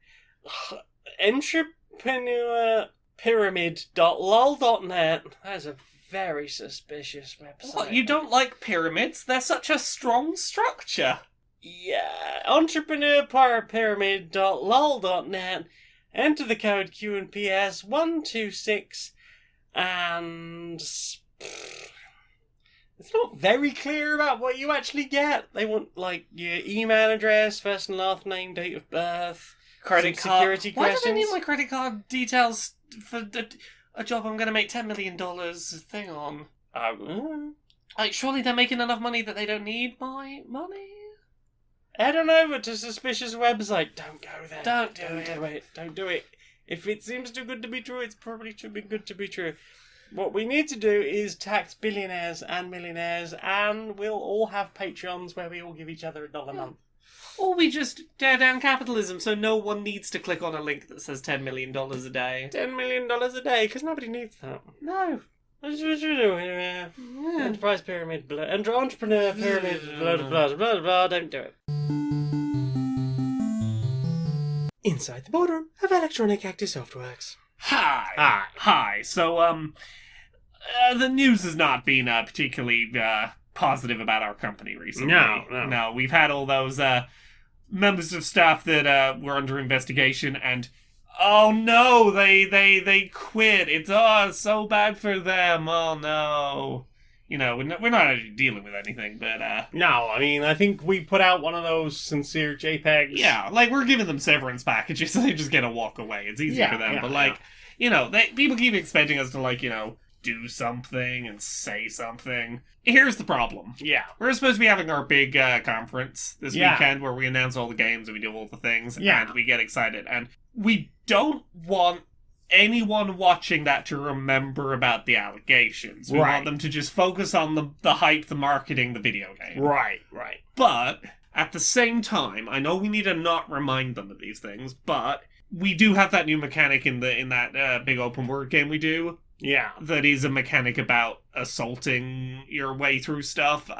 entrepreneurpyramid.lol.net. That's a very suspicious website. What, you don't like pyramids? They're such a strong structure. Yeah, entrepreneurpyramid.lol.net. Enter the code QNPS 126 and it's not very clear about what you actually get. They want, like, your email address, first and last name, date of birth, Credit some card. security questions. Why do they need my credit card details for a job I'm going to make $10 million thing on? Like, surely they're making enough money that they don't need my money? Head on over to suspicious website. Don't go there. Don't do it. Don't do it. If it seems too good to be true, it's probably too good to be true. What we need to do is tax billionaires and millionaires, and we'll all have Patreons where we all give each other $1 a month. Or we just tear down capitalism so no one needs to click on a link that says $10 million a day. $10 million a day, because nobody needs that. No. That's what you're doing. Enterprise pyramid, entrepreneur pyramid, blah, blah, blah, blah, don't do it. Inside the boardroom of Electronic Active Softworks. Hi. So, the news has not been particularly positive about our company recently. No. We've had all those members of staff that were under investigation, and oh no, they quit. It's so bad for them. Oh no. You know, we're not actually dealing with anything, but No, I mean, I think we put out one of those sincere JPEGs. Yeah, like, we're giving them severance packages so they just get to walk away. It's easy for them, but, like, you know, people keep expecting us to, like, you know, do something and say something. Here's the problem. Yeah. We're supposed to be having our big conference this weekend where we announce all the games and we do all the things, and we get excited. And we don't want anyone watching that to remember about the allegations. We want them to just focus on the hype, the marketing, the video game. Right. But at the same time, I know we need to not remind them of these things, but we do have that new mechanic in that big open world game we do. Yeah. That is a mechanic about assaulting your way through stuff.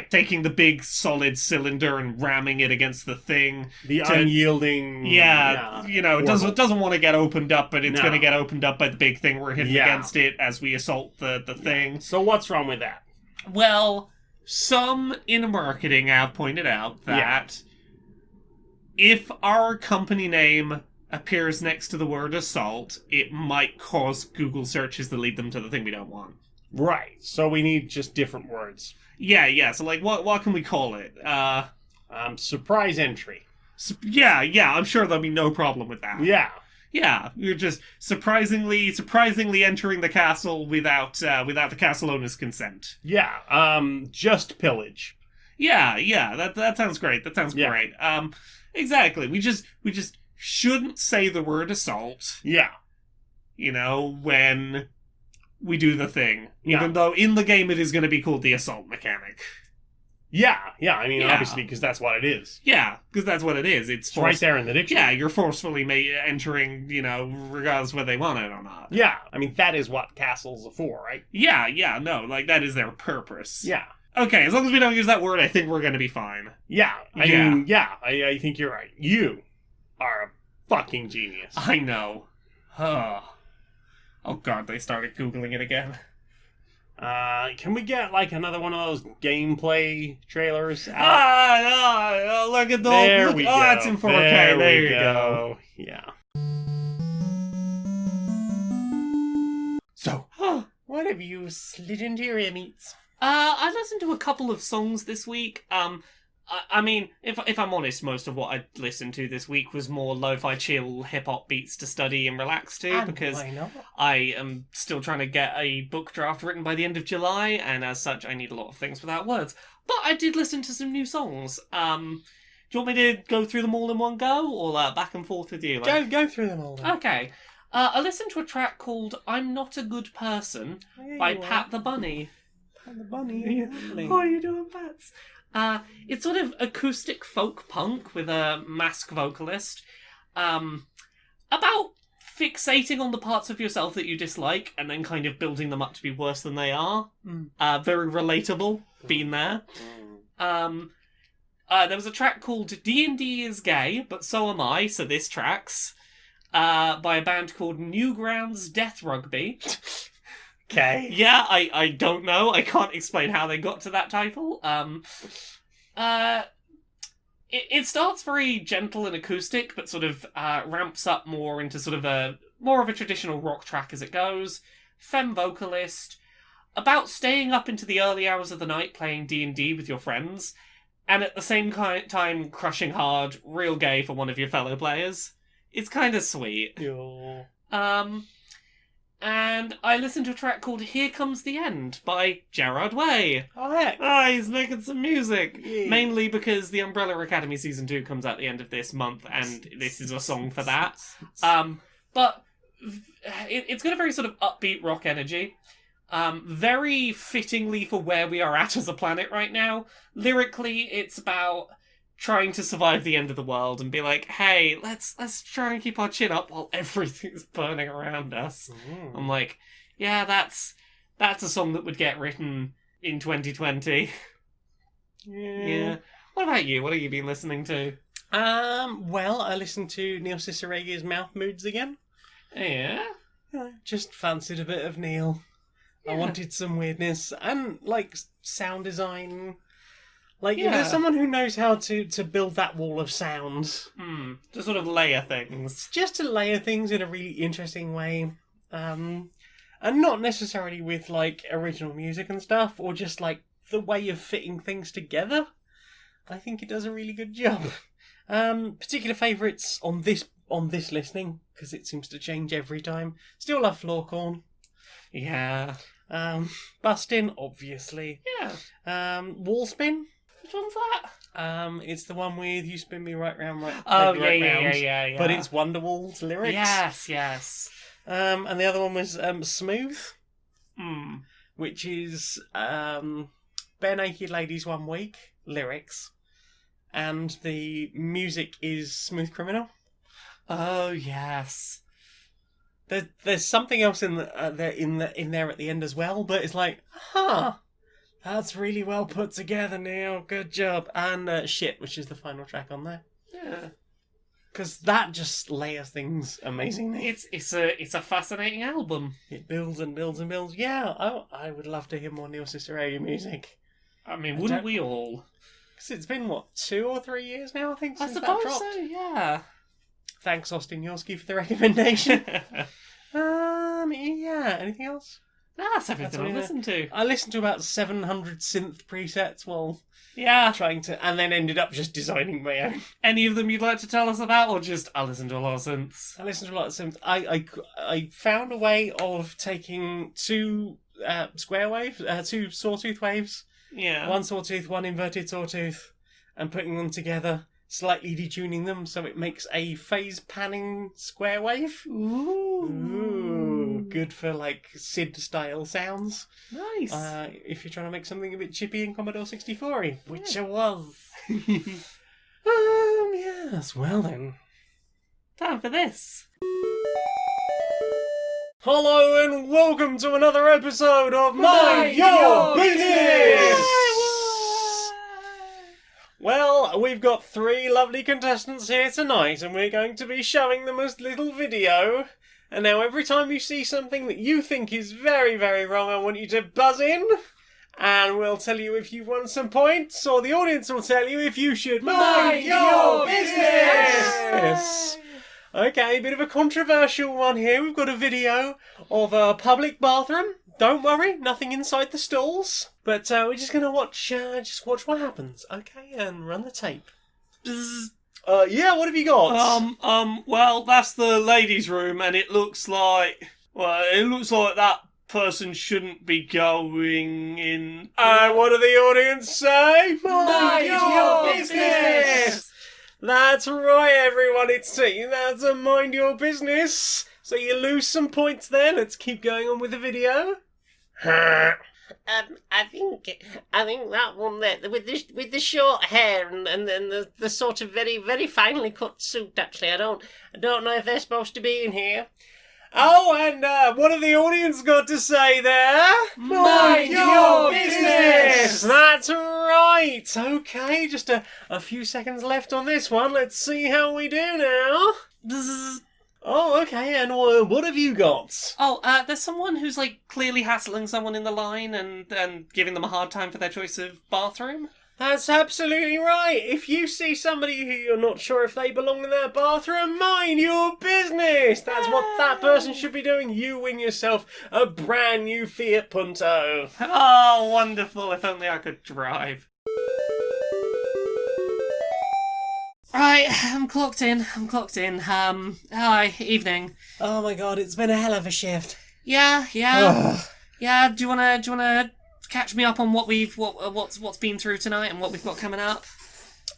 Taking the big solid cylinder and ramming it against the thing. The unyielding... you know, it doesn't want to get opened up, but it's going to get opened up by the big thing we're hitting against it as we assault the thing. So what's wrong with that? Well, some in marketing have pointed out that if our company name appears next to the word assault, it might cause Google searches that lead them to the thing we don't want. Right. So we need just different words. Yeah. So, like, what can we call it? Surprise entry. I'm sure there'll be no problem with that. Yeah, you're just surprisingly entering the castle without the castle owner's consent. Just pillage. That sounds great. Great. Exactly. We just shouldn't say the word assault. You know, when we do the thing. Even though in the game it is going to be called the assault mechanic. I mean, obviously, because that's what it is. Yeah, because that's what it is. It's right there in the dictionary. Yeah, you're forcefully entering, you know, regardless whether they want it or not. Yeah, I mean, that is what castles are for, right? No, like, that is their purpose. Yeah. Okay, as long as we don't use that word, I think we're going to be fine. I think you're right. You are a fucking genius. I know. Oh god, they started Googling it again. Can we get, like, another one of those gameplay trailers out? Look at the... There we go. It's in 4K. There you go. Yeah. So, what have you slid into your ear meats? I listened to a couple of songs this week. I mean, if I'm honest, most of what I listened to this week was more lo-fi chill hip-hop beats to study and relax to, because I am still trying to get a book draft written by the end of July, and as such, I need a lot of things without words. But I did listen to some new songs. Do you want me to go through them all in one go, or back and forth with you? Go through them all then. Okay. I listened to a track called "I'm Not a Good Person" by Pat the Bunny. Pat the Bunny. How are you doing, Pats? It's sort of acoustic folk punk with a mask vocalist. About fixating on the parts of yourself that you dislike and then kind of building them up to be worse than they are. Very relatable. Been there. There was a track called D&D is Gay, but so am I, so this tracks. By a band called Newgrounds Death Rugby. Okay. Yeah, I don't know. I can't explain how they got to that title. It starts very gentle and acoustic, but sort of ramps up more into sort of more of a traditional rock track as it goes. Femme vocalist, about staying up into the early hours of the night playing D&D with your friends, and at the same time crushing hard, real gay for one of your fellow players. It's kind of sweet. Yo. And I listened to a track called Here Comes the End by Gerard Way. Oh, heck. He's making some music. Yeah. Mainly because the Umbrella Academy Season 2 comes out the end of this month, and this is a song for that. But it's got a very sort of upbeat rock energy. Very fittingly for where we are at as a planet right now. Lyrically, it's about trying to survive the end of the world and be like, hey, let's try and keep our chin up while everything's burning around us. I'm like, yeah, that's a song that would get written in 2020. Yeah. What about you? What have you been listening to? Well, I listened to Niel Cicerega's Mouth Moods again. Yeah? Just fancied a bit of Niel. Yeah. I wanted some weirdness and, like, sound design. Like, if there's someone who knows how to build that wall of sound. To sort of layer things. Just to layer things in a really interesting way. And not necessarily with, like, original music and stuff, or just, like, the way of fitting things together. I think it does a really good job. Particular favourites on this listening, because it seems to change every time. Still love Floorcorn. Yeah. Bustin', obviously. Yeah. Wallspin. Which one's that? It's the one with "You Spin Me Right Round, Right." Oh, right round, yeah. But it's Wonderwall's lyrics. Yes. And the other one was "Smooth," which is Bare Naked Ladies 1 Week lyrics, and the music is Smooth Criminal. Oh yes. There's something else in there at the end as well, but it's like, that's really well put together, Neil. Good job. And Shit, which is the final track on there. Yeah. Because that just layers things amazingly. It's a fascinating album. It builds and builds and builds. Yeah, I would love to hear more Niel Cicerega music. I mean, wouldn't we all? Because it's been, 2 or 3 years now, I think, I since that suppose dropped. so, yeah. Thanks, Austin Yorsky, for the recommendation. Yeah, anything else? That's everything I listened to. I listened to about 700 synth presets while trying to, and then ended up just designing my own. Any of them you'd like to tell us about, or just I listen to a lot of synths? I listened to a lot of synth. I found a way of taking two two sawtooth waves, one sawtooth, one inverted sawtooth, and putting them together, slightly detuning them so it makes a phase panning square wave. Ooh, good for like SID style sounds. Nice. If you're trying to make something a bit chippy in Commodore 64, which I was. Yes. Well then, time for this. Hello and welcome to another episode of Mind Your Business. Well, we've got 3 lovely contestants here tonight, and we're going to be showing them a little video. And now every time you see something that you think is very, very wrong, I want you to buzz in, and we'll tell you if you've won some points, or the audience will tell you if you should mind your business. Okay, bit of a controversial one here. We've got a video of a public bathroom. Don't worry, nothing inside the stalls. But we're just going to watch what happens. Okay, and run the tape. Bzz. Yeah, what have you got? Well, that's the ladies' room, and it looks like that person shouldn't be going in. And what do the audience say? Mind your business! That's right, everyone. That's a Mind Your Business So you lose some points there. Let's keep going on with the video. I think that one there with the short hair and the sort of very very finely cut suit. Actually, I don't know if they're supposed to be in here. Oh, and what have the audience got to say there? Mind your business! That's right. Okay, just a few seconds left on this one. Let's see how we do now. Oh, okay, and what have you got? Oh, there's someone who's, like, clearly hassling someone in the line and giving them a hard time for their choice of bathroom. That's absolutely right. If you see somebody who you're not sure if they belong in their bathroom, mind your business. That's what that person should be doing. You win yourself a brand new Fiat Punto. Oh, wonderful. If only I could drive. Right, I'm clocked in. Hi, evening. Oh my god, it's been a hell of a shift. Yeah. Yeah, do you wanna catch me up on what's been through tonight and what we've got coming up?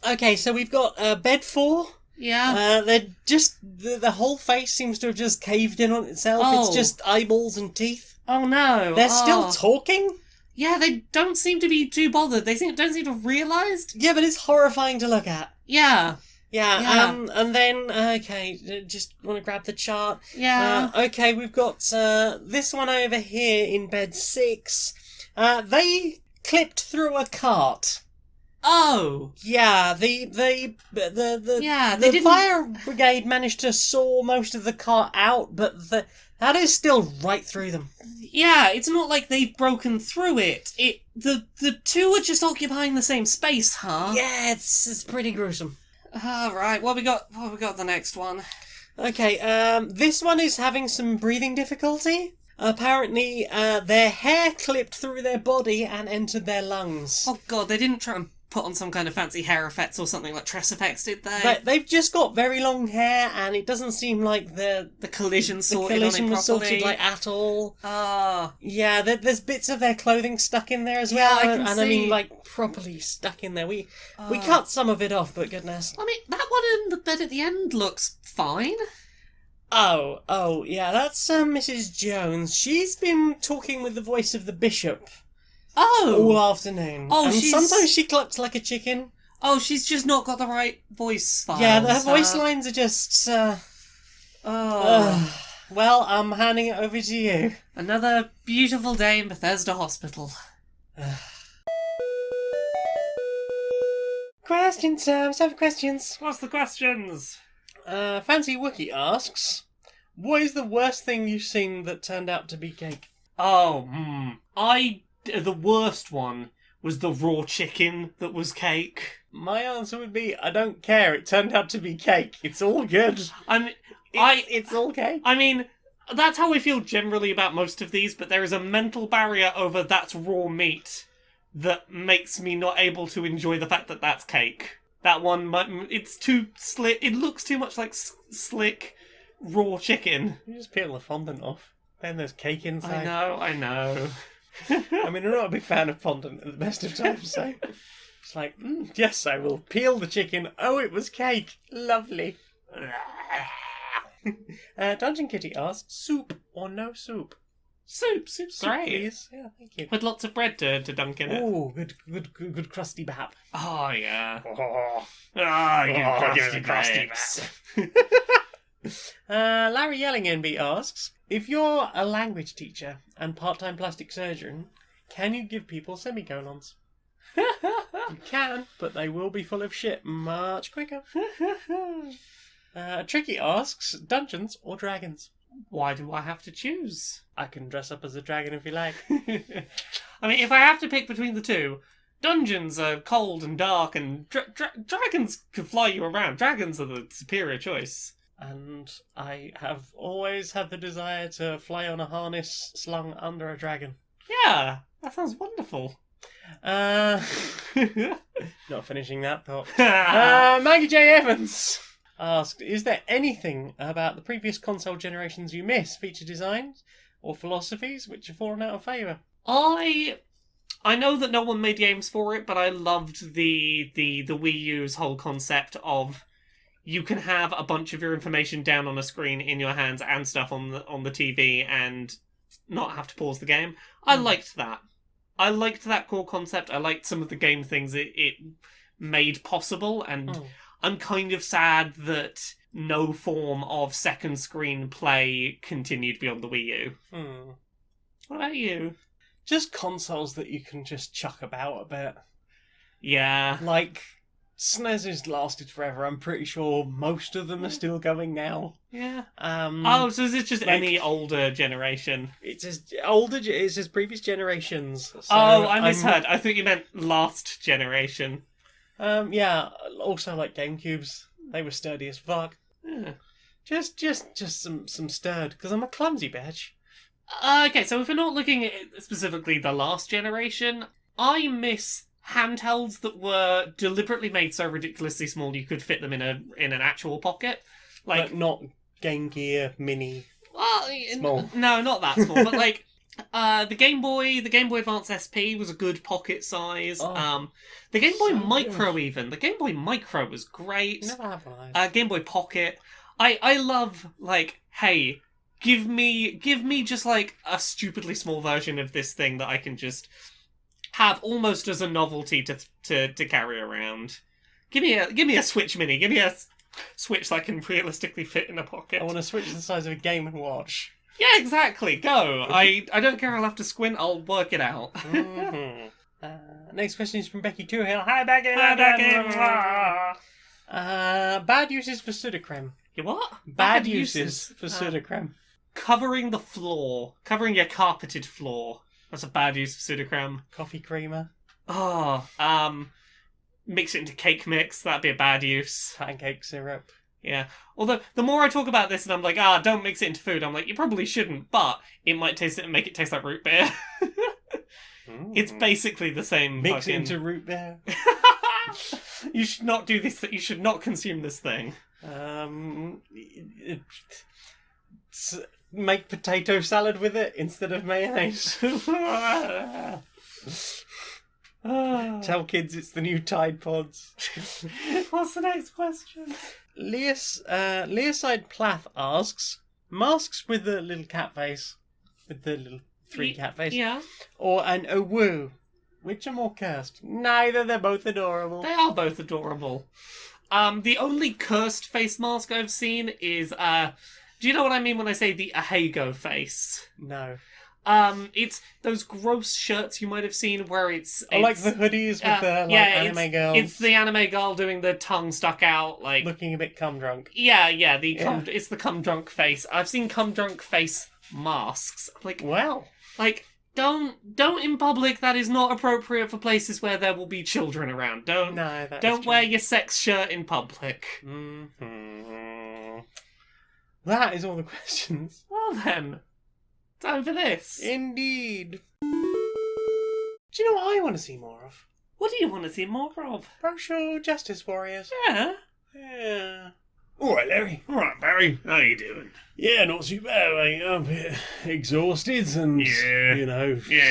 Okay, so we've got bed 4. Yeah. They're just the whole face seems to have just caved in on itself. Oh. It's just eyeballs and teeth. Oh no. They're still talking. Yeah, they don't seem to be too bothered. They don't seem to have realised. Yeah, but it's horrifying to look at. Yeah. Yeah. And then okay, just want to grab the chart. Yeah. Okay, we've got this one over here in bed 6. They clipped through a cart. Oh. Yeah, the Yeah, they didn't... fire brigade managed to saw most of the cart out, but that is still right through them. Yeah, it's not like they've broken through it. The two are just occupying the same space, huh? Yeah, it's pretty gruesome. Right, what we got the next one? Okay, this one is having some breathing difficulty. Apparently, their hair clipped through their body and entered their lungs. Oh god, they didn't try and put on some kind of fancy hair effects or something like Tress effects, did they? They've just got very long hair, and it doesn't seem like the collision sorted collision on it was properly. sorted like at all. Ah. Yeah, there's bits of their clothing stuck in there as well. I can and see. I mean, like, properly stuck in there. We cut some of it off, but goodness. I mean, that one in the bed at the end looks fine. Oh, yeah, that's Mrs. Jones. She's been talking with the voice of the bishop all afternoon. Oh, and she's... sometimes she clucks like a chicken. Oh, she's just not got the right voice files. Yeah, her voice lines are just, well, I'm handing it over to you. Another beautiful day in Bethesda Hospital. Questions, let's have questions. What's the questions? Fancy Wookie asks, what is the worst thing you've seen that turned out to be cake? The worst one was the raw chicken that was cake. My answer would be, I don't care. It turned out to be cake. It's all good. It's all cake. I mean, that's how I feel generally about most of these, but there is a mental barrier over that's raw meat that makes me not able to enjoy the fact that that's cake. That one, it's too slick. It looks too much like slick raw chicken. You just peel the fondant off. Then there's cake inside. I know. I mean, I'm not a big fan of fondant at the best of times, so it's like, yes, I will peel the chicken. Oh, it was cake. Lovely. Dungeon Kitty asks, soup or no soup? Soup's great. Please. Yeah, thank you. With lots of bread to dunk in it. Oh, good crusty bap. Oh, yeah. You crusty bap. Larry Yelling NB asks, if you're a language teacher and part-time plastic surgeon, can you give people semicolons? You can, but they will be full of shit much quicker. Tricky asks, Dungeons or Dragons? Why do I have to choose? I can dress up as a dragon if you like. I mean, if I have to pick between the two, dungeons are cold and dark, and dragons can fly you around. Dragons are the superior choice. And I have always had the desire to fly on a harness slung under a dragon. Yeah, that sounds wonderful. Not finishing that thought. Maggie J. Evans asked, is there anything about the previous console generations you miss? Feature designs or philosophies which have fallen out of favour? I know that no one made games for it, but I loved the Wii U's whole concept of you can have a bunch of your information down on a screen in your hands and stuff on the TV and not have to pause the game. I liked that. I liked that core concept. I liked some of the game things it made possible, and I'm kind of sad that no form of second screen play continued beyond the Wii U. What about you? Just consoles that you can just chuck about a bit. Yeah. Like, SNES has lasted forever. I'm pretty sure most of them are still going now. Yeah. So is it just any older generation? It's as previous generations. So I misheard. I thought you meant last generation. Yeah. Also, like GameCubes, they were sturdy as fuck. Yeah. Just some stirred, because I'm a clumsy bitch. Okay, so if we're not looking at specifically the last generation, I miss handhelds that were deliberately made so ridiculously small you could fit them in an actual pocket. Like, but not Game Gear Mini. Well, small. No, not that small, but like the Game Boy Advance SP was a good pocket size. The Game Boy Micro good. even. The Game Boy Micro was great. Never have I. Game Boy Pocket. I love, like, hey, give me just like a stupidly small version of this thing that I can just have almost as a novelty to carry around. Give me a Switch Mini. Give me a Switch that can realistically fit in a pocket. I want to switch the size of a Game & Watch. Yeah, exactly. Go. I don't care. I'll have to squint. I'll work it out. Next question is from Becky Toohill. Hi, Becky. Hi, Becky. Bad uses for Sudocreme. You what? Bad uses for Sudocreme. Covering the floor. Covering your carpeted floor. That's a bad use of Sudocreme. Coffee creamer. Mix it into cake mix. That'd be a bad use. Pancake syrup. Yeah. Although, the more I talk about this and I'm like, don't mix it into food, I'm like, you probably shouldn't, but it might make it taste like root beer. It's basically the same. Mix it into root beer. You should not do this. You should not consume this thing. Make potato salad with it instead of mayonnaise. Tell kids it's the new Tide Pods. What's the next question? Leoside Plath asks, masks with the little cat face, with the little three cat face, yeah, or an Owu, which are more cursed? Neither, they're both adorable. They are both adorable. The only cursed face mask I've seen is, do you know what I mean when I say the Ahego face? No. It's those gross shirts you might have seen where it's like the hoodies with the anime girls. It's the anime girl doing the tongue stuck out, like looking a bit cum drunk. Yeah, it's the cum drunk face. I've seen cum drunk face masks. Like, well, like don't in public. That is not appropriate for places where there will be children around. Don't wear your sex shirt in public. Mm-hmm. That is all the questions. Well then. Time for this. Indeed. Do you know what I want to see more of? What do you want to see more of? Social justice warriors. Yeah. All right, Larry. All right, Barry. How you doing? Yeah, not too bad, mate. I'm a bit exhausted and, Yeah,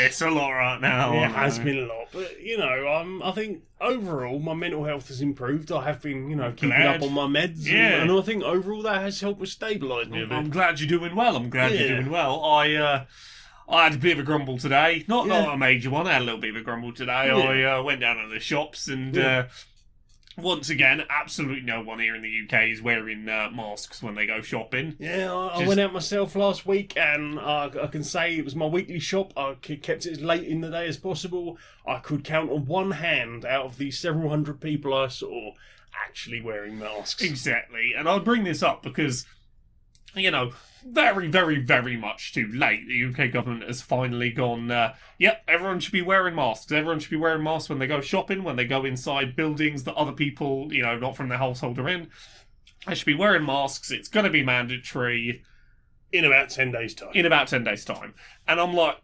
it's a lot right now. It has been a lot, but, I think overall my mental health has improved. I have been, keeping up on my meds, and I think overall that has helped with stabilise me a bit. I'm glad you're doing well. You're doing well. I had a bit of a grumble today. Not a major one. I had a little bit of a grumble today. Yeah. I went down to the shops and... once again, absolutely no one here in the UK is wearing masks when they go shopping. Yeah, I went out myself last week, and I can say it was my weekly shop. I kept it as late in the day as possible. I could count on one hand out of the several hundred people I saw actually wearing masks. Exactly, and I'll bring this up because, very, very, very much too late. The UK government has finally gone, everyone should be wearing masks. Everyone should be wearing masks when they go shopping, when they go inside buildings that other people, not from their household are in. They should be wearing masks. It's going to be mandatory. In about 10 days' time. And I'm like,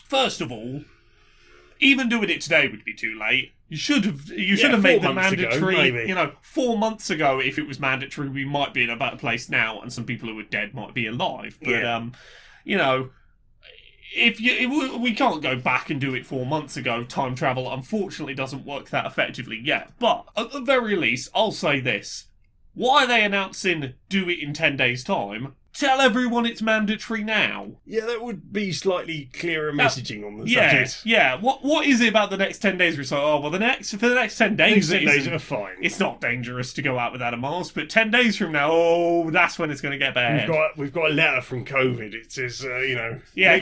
first of all, even doing it today would be too late. You should have made them mandatory. 4 months ago, if it was mandatory, we might be in a better place now, and some people who are dead might be alive. But we can't go back and do it 4 months ago. Time travel, unfortunately, doesn't work that effectively yet. But at the very least, I'll say this: why are they announcing do it in 10 days' time? Tell everyone it's mandatory now. Yeah, that would be slightly clearer messaging on the Yeah, subject. yeah. What is it about the next 10 days where it's like, oh, well, for the next 10 days, Next 10 days are fine. it's not dangerous to go out without a mask, but 10 days from now, oh, that's when it's going to get bad. We've got a letter from COVID. It says, Yeah,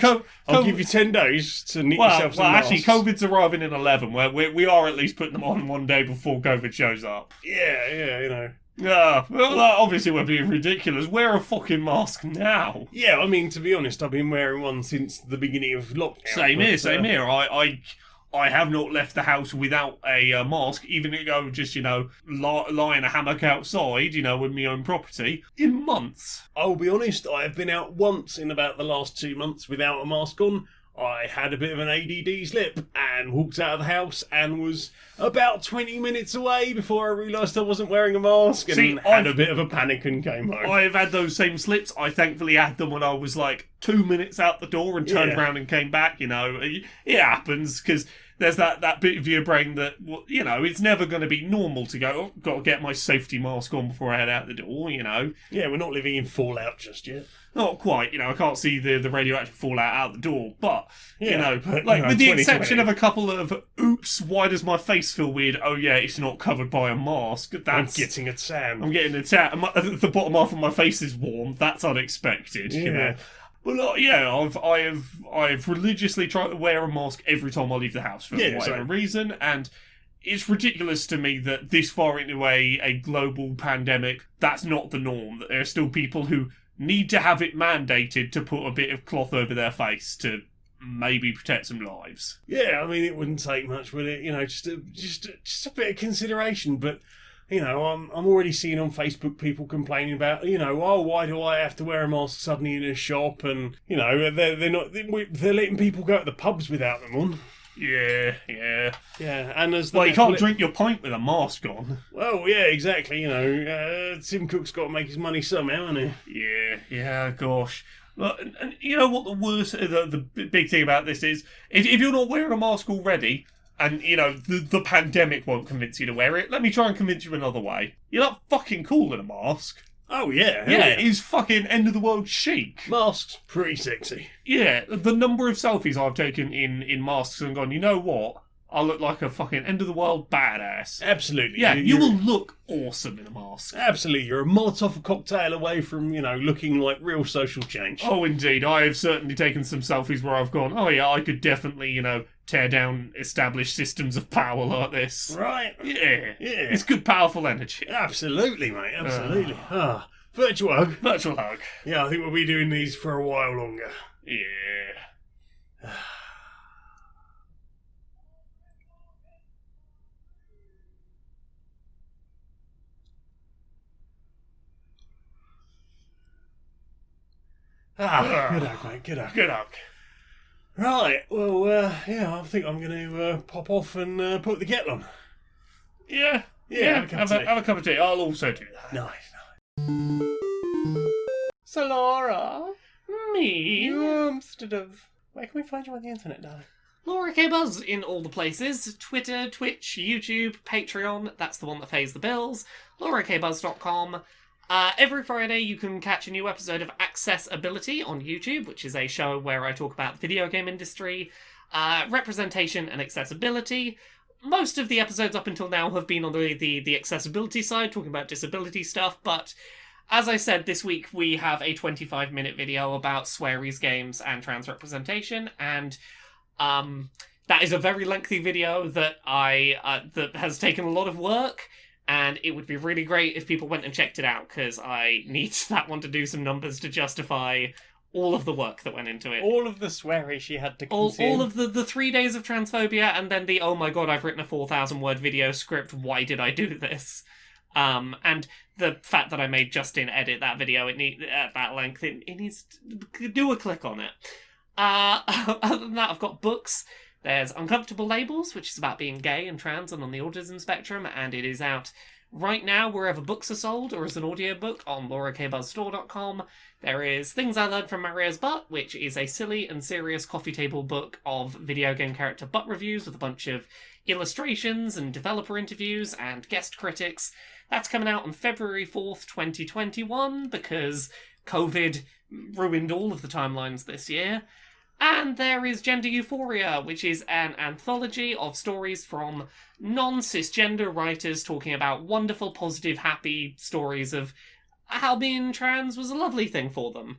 I'll give you 10 days to knit yourself some masks. actually, COVID's arriving in 11, where we are at least putting them on one day before COVID shows up. Yeah. Yeah, well, that obviously we're being ridiculous. Wear a fucking mask now. Yeah, I mean, to be honest, I've been wearing one since the beginning of lockdown. Same here. I have not left the house without a mask, even to go just, lie in a hammock outside, with my own property, in months. I'll be honest, I have been out once in about the last 2 months without a mask on. I had a bit of an ADD slip and walked out of the house and was about 20 minutes away before I realised I wasn't wearing a mask and had a bit of a panic and came home. I've had those same slips. I thankfully had them when I was like 2 minutes out the door and turned around and came back, It happens because there's that bit of your brain that, it's never going to be normal to go, oh, got to get my safety mask on before I head out the door, Yeah, we're not living in Fallout just yet. Not quite, I can't see the radioactive fallout out the door, but, but, with the exception of a couple of, oops, why does my face feel weird? Oh yeah, it's not covered by a mask. I'm getting a tan. The bottom half of my face is warm. That's unexpected, Well, I've religiously tried to wear a mask every time I leave the house for whatever reason, and it's ridiculous to me that this far into a global pandemic, that's not the norm. That there are still people who need to have it mandated to put a bit of cloth over their face to maybe protect some lives. Yeah, I mean, it wouldn't take much, would it? Just a bit of consideration, but. I'm already seeing on Facebook people complaining about, oh, why do I have to wear a mask suddenly in a shop? And, they're letting people go to the pubs without them on. Yeah. Yeah, and as you can't drink your pint with a mask on. Well, yeah, exactly. Tim Cook's got to make his money somehow, hasn't he? Yeah, gosh. And you know what the worst, the big thing about this is, if you're not wearing a mask already, and, the pandemic won't convince you to wear it, let me try and convince you another way. You're not fucking cool in a mask. Oh, yeah. Yeah, it's fucking end of the world chic. Masks, pretty sexy. Yeah, the number of selfies I've taken in masks and gone, you know what? I look like a fucking end of the world badass. Absolutely. Yeah, you will look awesome in a mask. Absolutely. You're a Molotov cocktail away from, looking like real social change. Oh, indeed. I have certainly taken some selfies where I've gone, oh yeah, I could definitely, tear down established systems of power like this. Right. Yeah. It's good, powerful energy. Absolutely, mate. Absolutely. Virtual hug. Virtual hug. Yeah, I think we'll be doing these for a while longer. Yeah. Good hug, mate. Good hug. Good hug. Right, well, I think I'm going to pop off and put the kettle on. Yeah. Have a cup of tea. I'll also do that. Nice. So, Laura, Me? where can we find you on the internet, darling? Laura K. Buzz in all the places. Twitter, Twitch, YouTube, Patreon. That's the one that pays the bills. LauraKBuzz.com. Every Friday you can catch a new episode of Accessibility on YouTube, which is a show where I talk about the video game industry, representation and accessibility. Most of the episodes up until now have been on the accessibility side, talking about disability stuff, but as I said, this week we have a 25-minute video about swearies games and trans representation, and that is a very lengthy video that that has taken a lot of work. And it would be really great if people went and checked it out, because I need that one to do some numbers to justify all of the work that went into it. All of the swearing she had to consume. All of the 3 days of transphobia, and then the, oh my god, I've written a 4,000-word video script, why did I do this? And the fact that I made Justin edit that video at that length, it needs to do a click on it. Other than that, I've got books. There's Uncomfortable Labels, which is about being gay and trans and on the autism spectrum, and it is out right now wherever books are sold, or as an audiobook on laurakbuzzstore.com. There is Things I Learned from Mario's Butt, which is a silly and serious coffee table book of video game character butt reviews with a bunch of illustrations and developer interviews and guest critics. That's coming out on February 4th, 2021, because COVID ruined all of the timelines this year. And there is Gender Euphoria, which is an anthology of stories from non-cisgender writers talking about wonderful, positive, happy stories of how being trans was a lovely thing for them.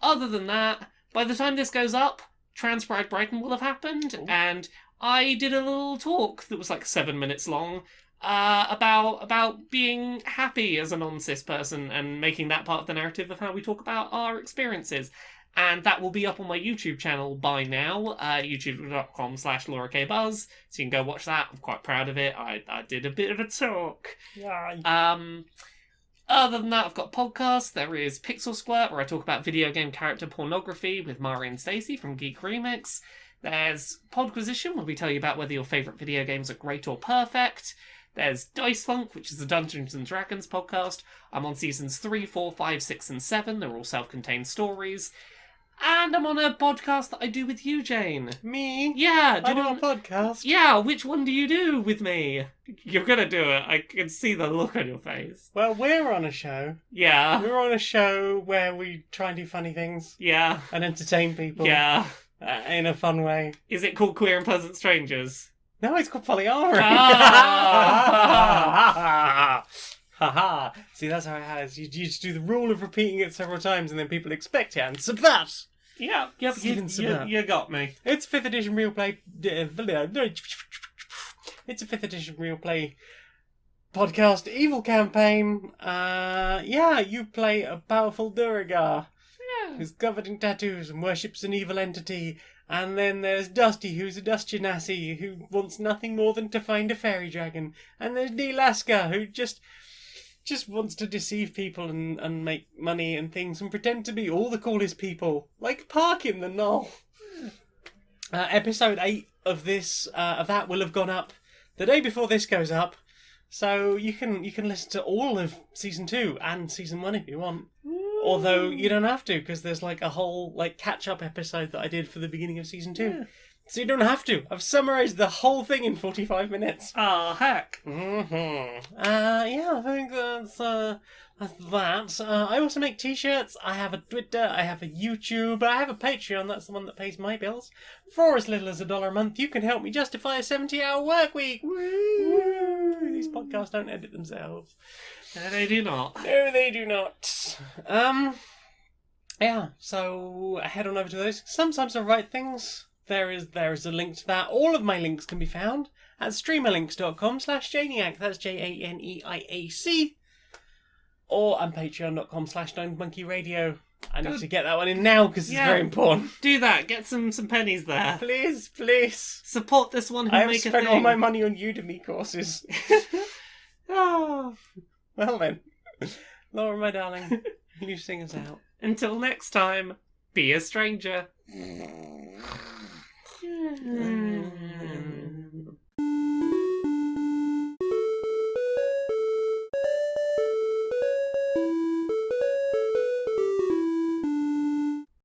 Other than that, by the time this goes up, Trans Pride Brighton will have happened, and I did a little talk that was like 7 minutes long about being happy as a non-cis person and making that part of the narrative of how we talk about our experiences. And that will be up on my YouTube channel by now, youtube.com/LauraKBuzz, so you can go watch that. I'm quite proud of it. I did a bit of a talk. Other than that, I've got podcasts. There is Pixel Squirt, where I talk about video game character pornography with Mari and Stacey from Geek Remix. There's Podquisition, where we tell you about whether your favourite video games are great or perfect. There's Dice Funk, which is the Dungeons & Dragons podcast. I'm on seasons 3, 4, 5, 6, and 7. They're all self-contained stories. And I'm on a podcast that I do with you, Jane. Me? Yeah. I do a podcast? Yeah, which one do you do with me? You're gonna do it. I can see the look on your face. Well, we're on a show. Yeah. We're on a show where we try and do funny things. Yeah. And entertain people. Yeah. In a fun way. Is it called Queer and Pleasant Strangers? No, it's called Polyamorous. Haha. See, that's how it has. You just do the rule of repeating it several times and then people expect it. And so that. Yeah, yep, you got me. It's 5th edition real play. It's a 5th edition real play podcast evil campaign. You play a powerful Duragar who's covered in tattoos and worships an evil entity. And then there's Dusty, who's a Dust Genasi, who wants nothing more than to find a fairy dragon. And there's Nelaska, who just wants to deceive people and make money and things and pretend to be all the coolest people, like Parkin the Knoll. Episode 8 of that will have gone up the day before this goes up, so you can listen to all of season 2 and season 1 if you want. Although you don't have to, because there's like a whole catch-up episode that I did for the beginning of season 2. Yeah. So you don't have to. I've summarised the whole thing in 45 minutes. Oh, heck. Mm-hmm. I think that's that. I also make t-shirts. I have a Twitter. I have a YouTube. I have a Patreon. That's the one that pays my bills. For as little as $1 a month, you can help me justify a 70-hour work week. Woo! These podcasts don't edit themselves. No, they do not. No, they do not. So head on over to those. Sometimes I write things. There is a link to that. All of my links can be found at streamerlinks.com/Janiac. That's JANEIAC. Or on patreon.com/DoneMonkeyRadio. I need to get that one in now because it's very important. Do that. Get some pennies there. Please. Support this one who I have make a spent thing. all my money on Udemy courses. Oh. Well then. Laura, my darling, you sing us out. Until next time, be a stranger.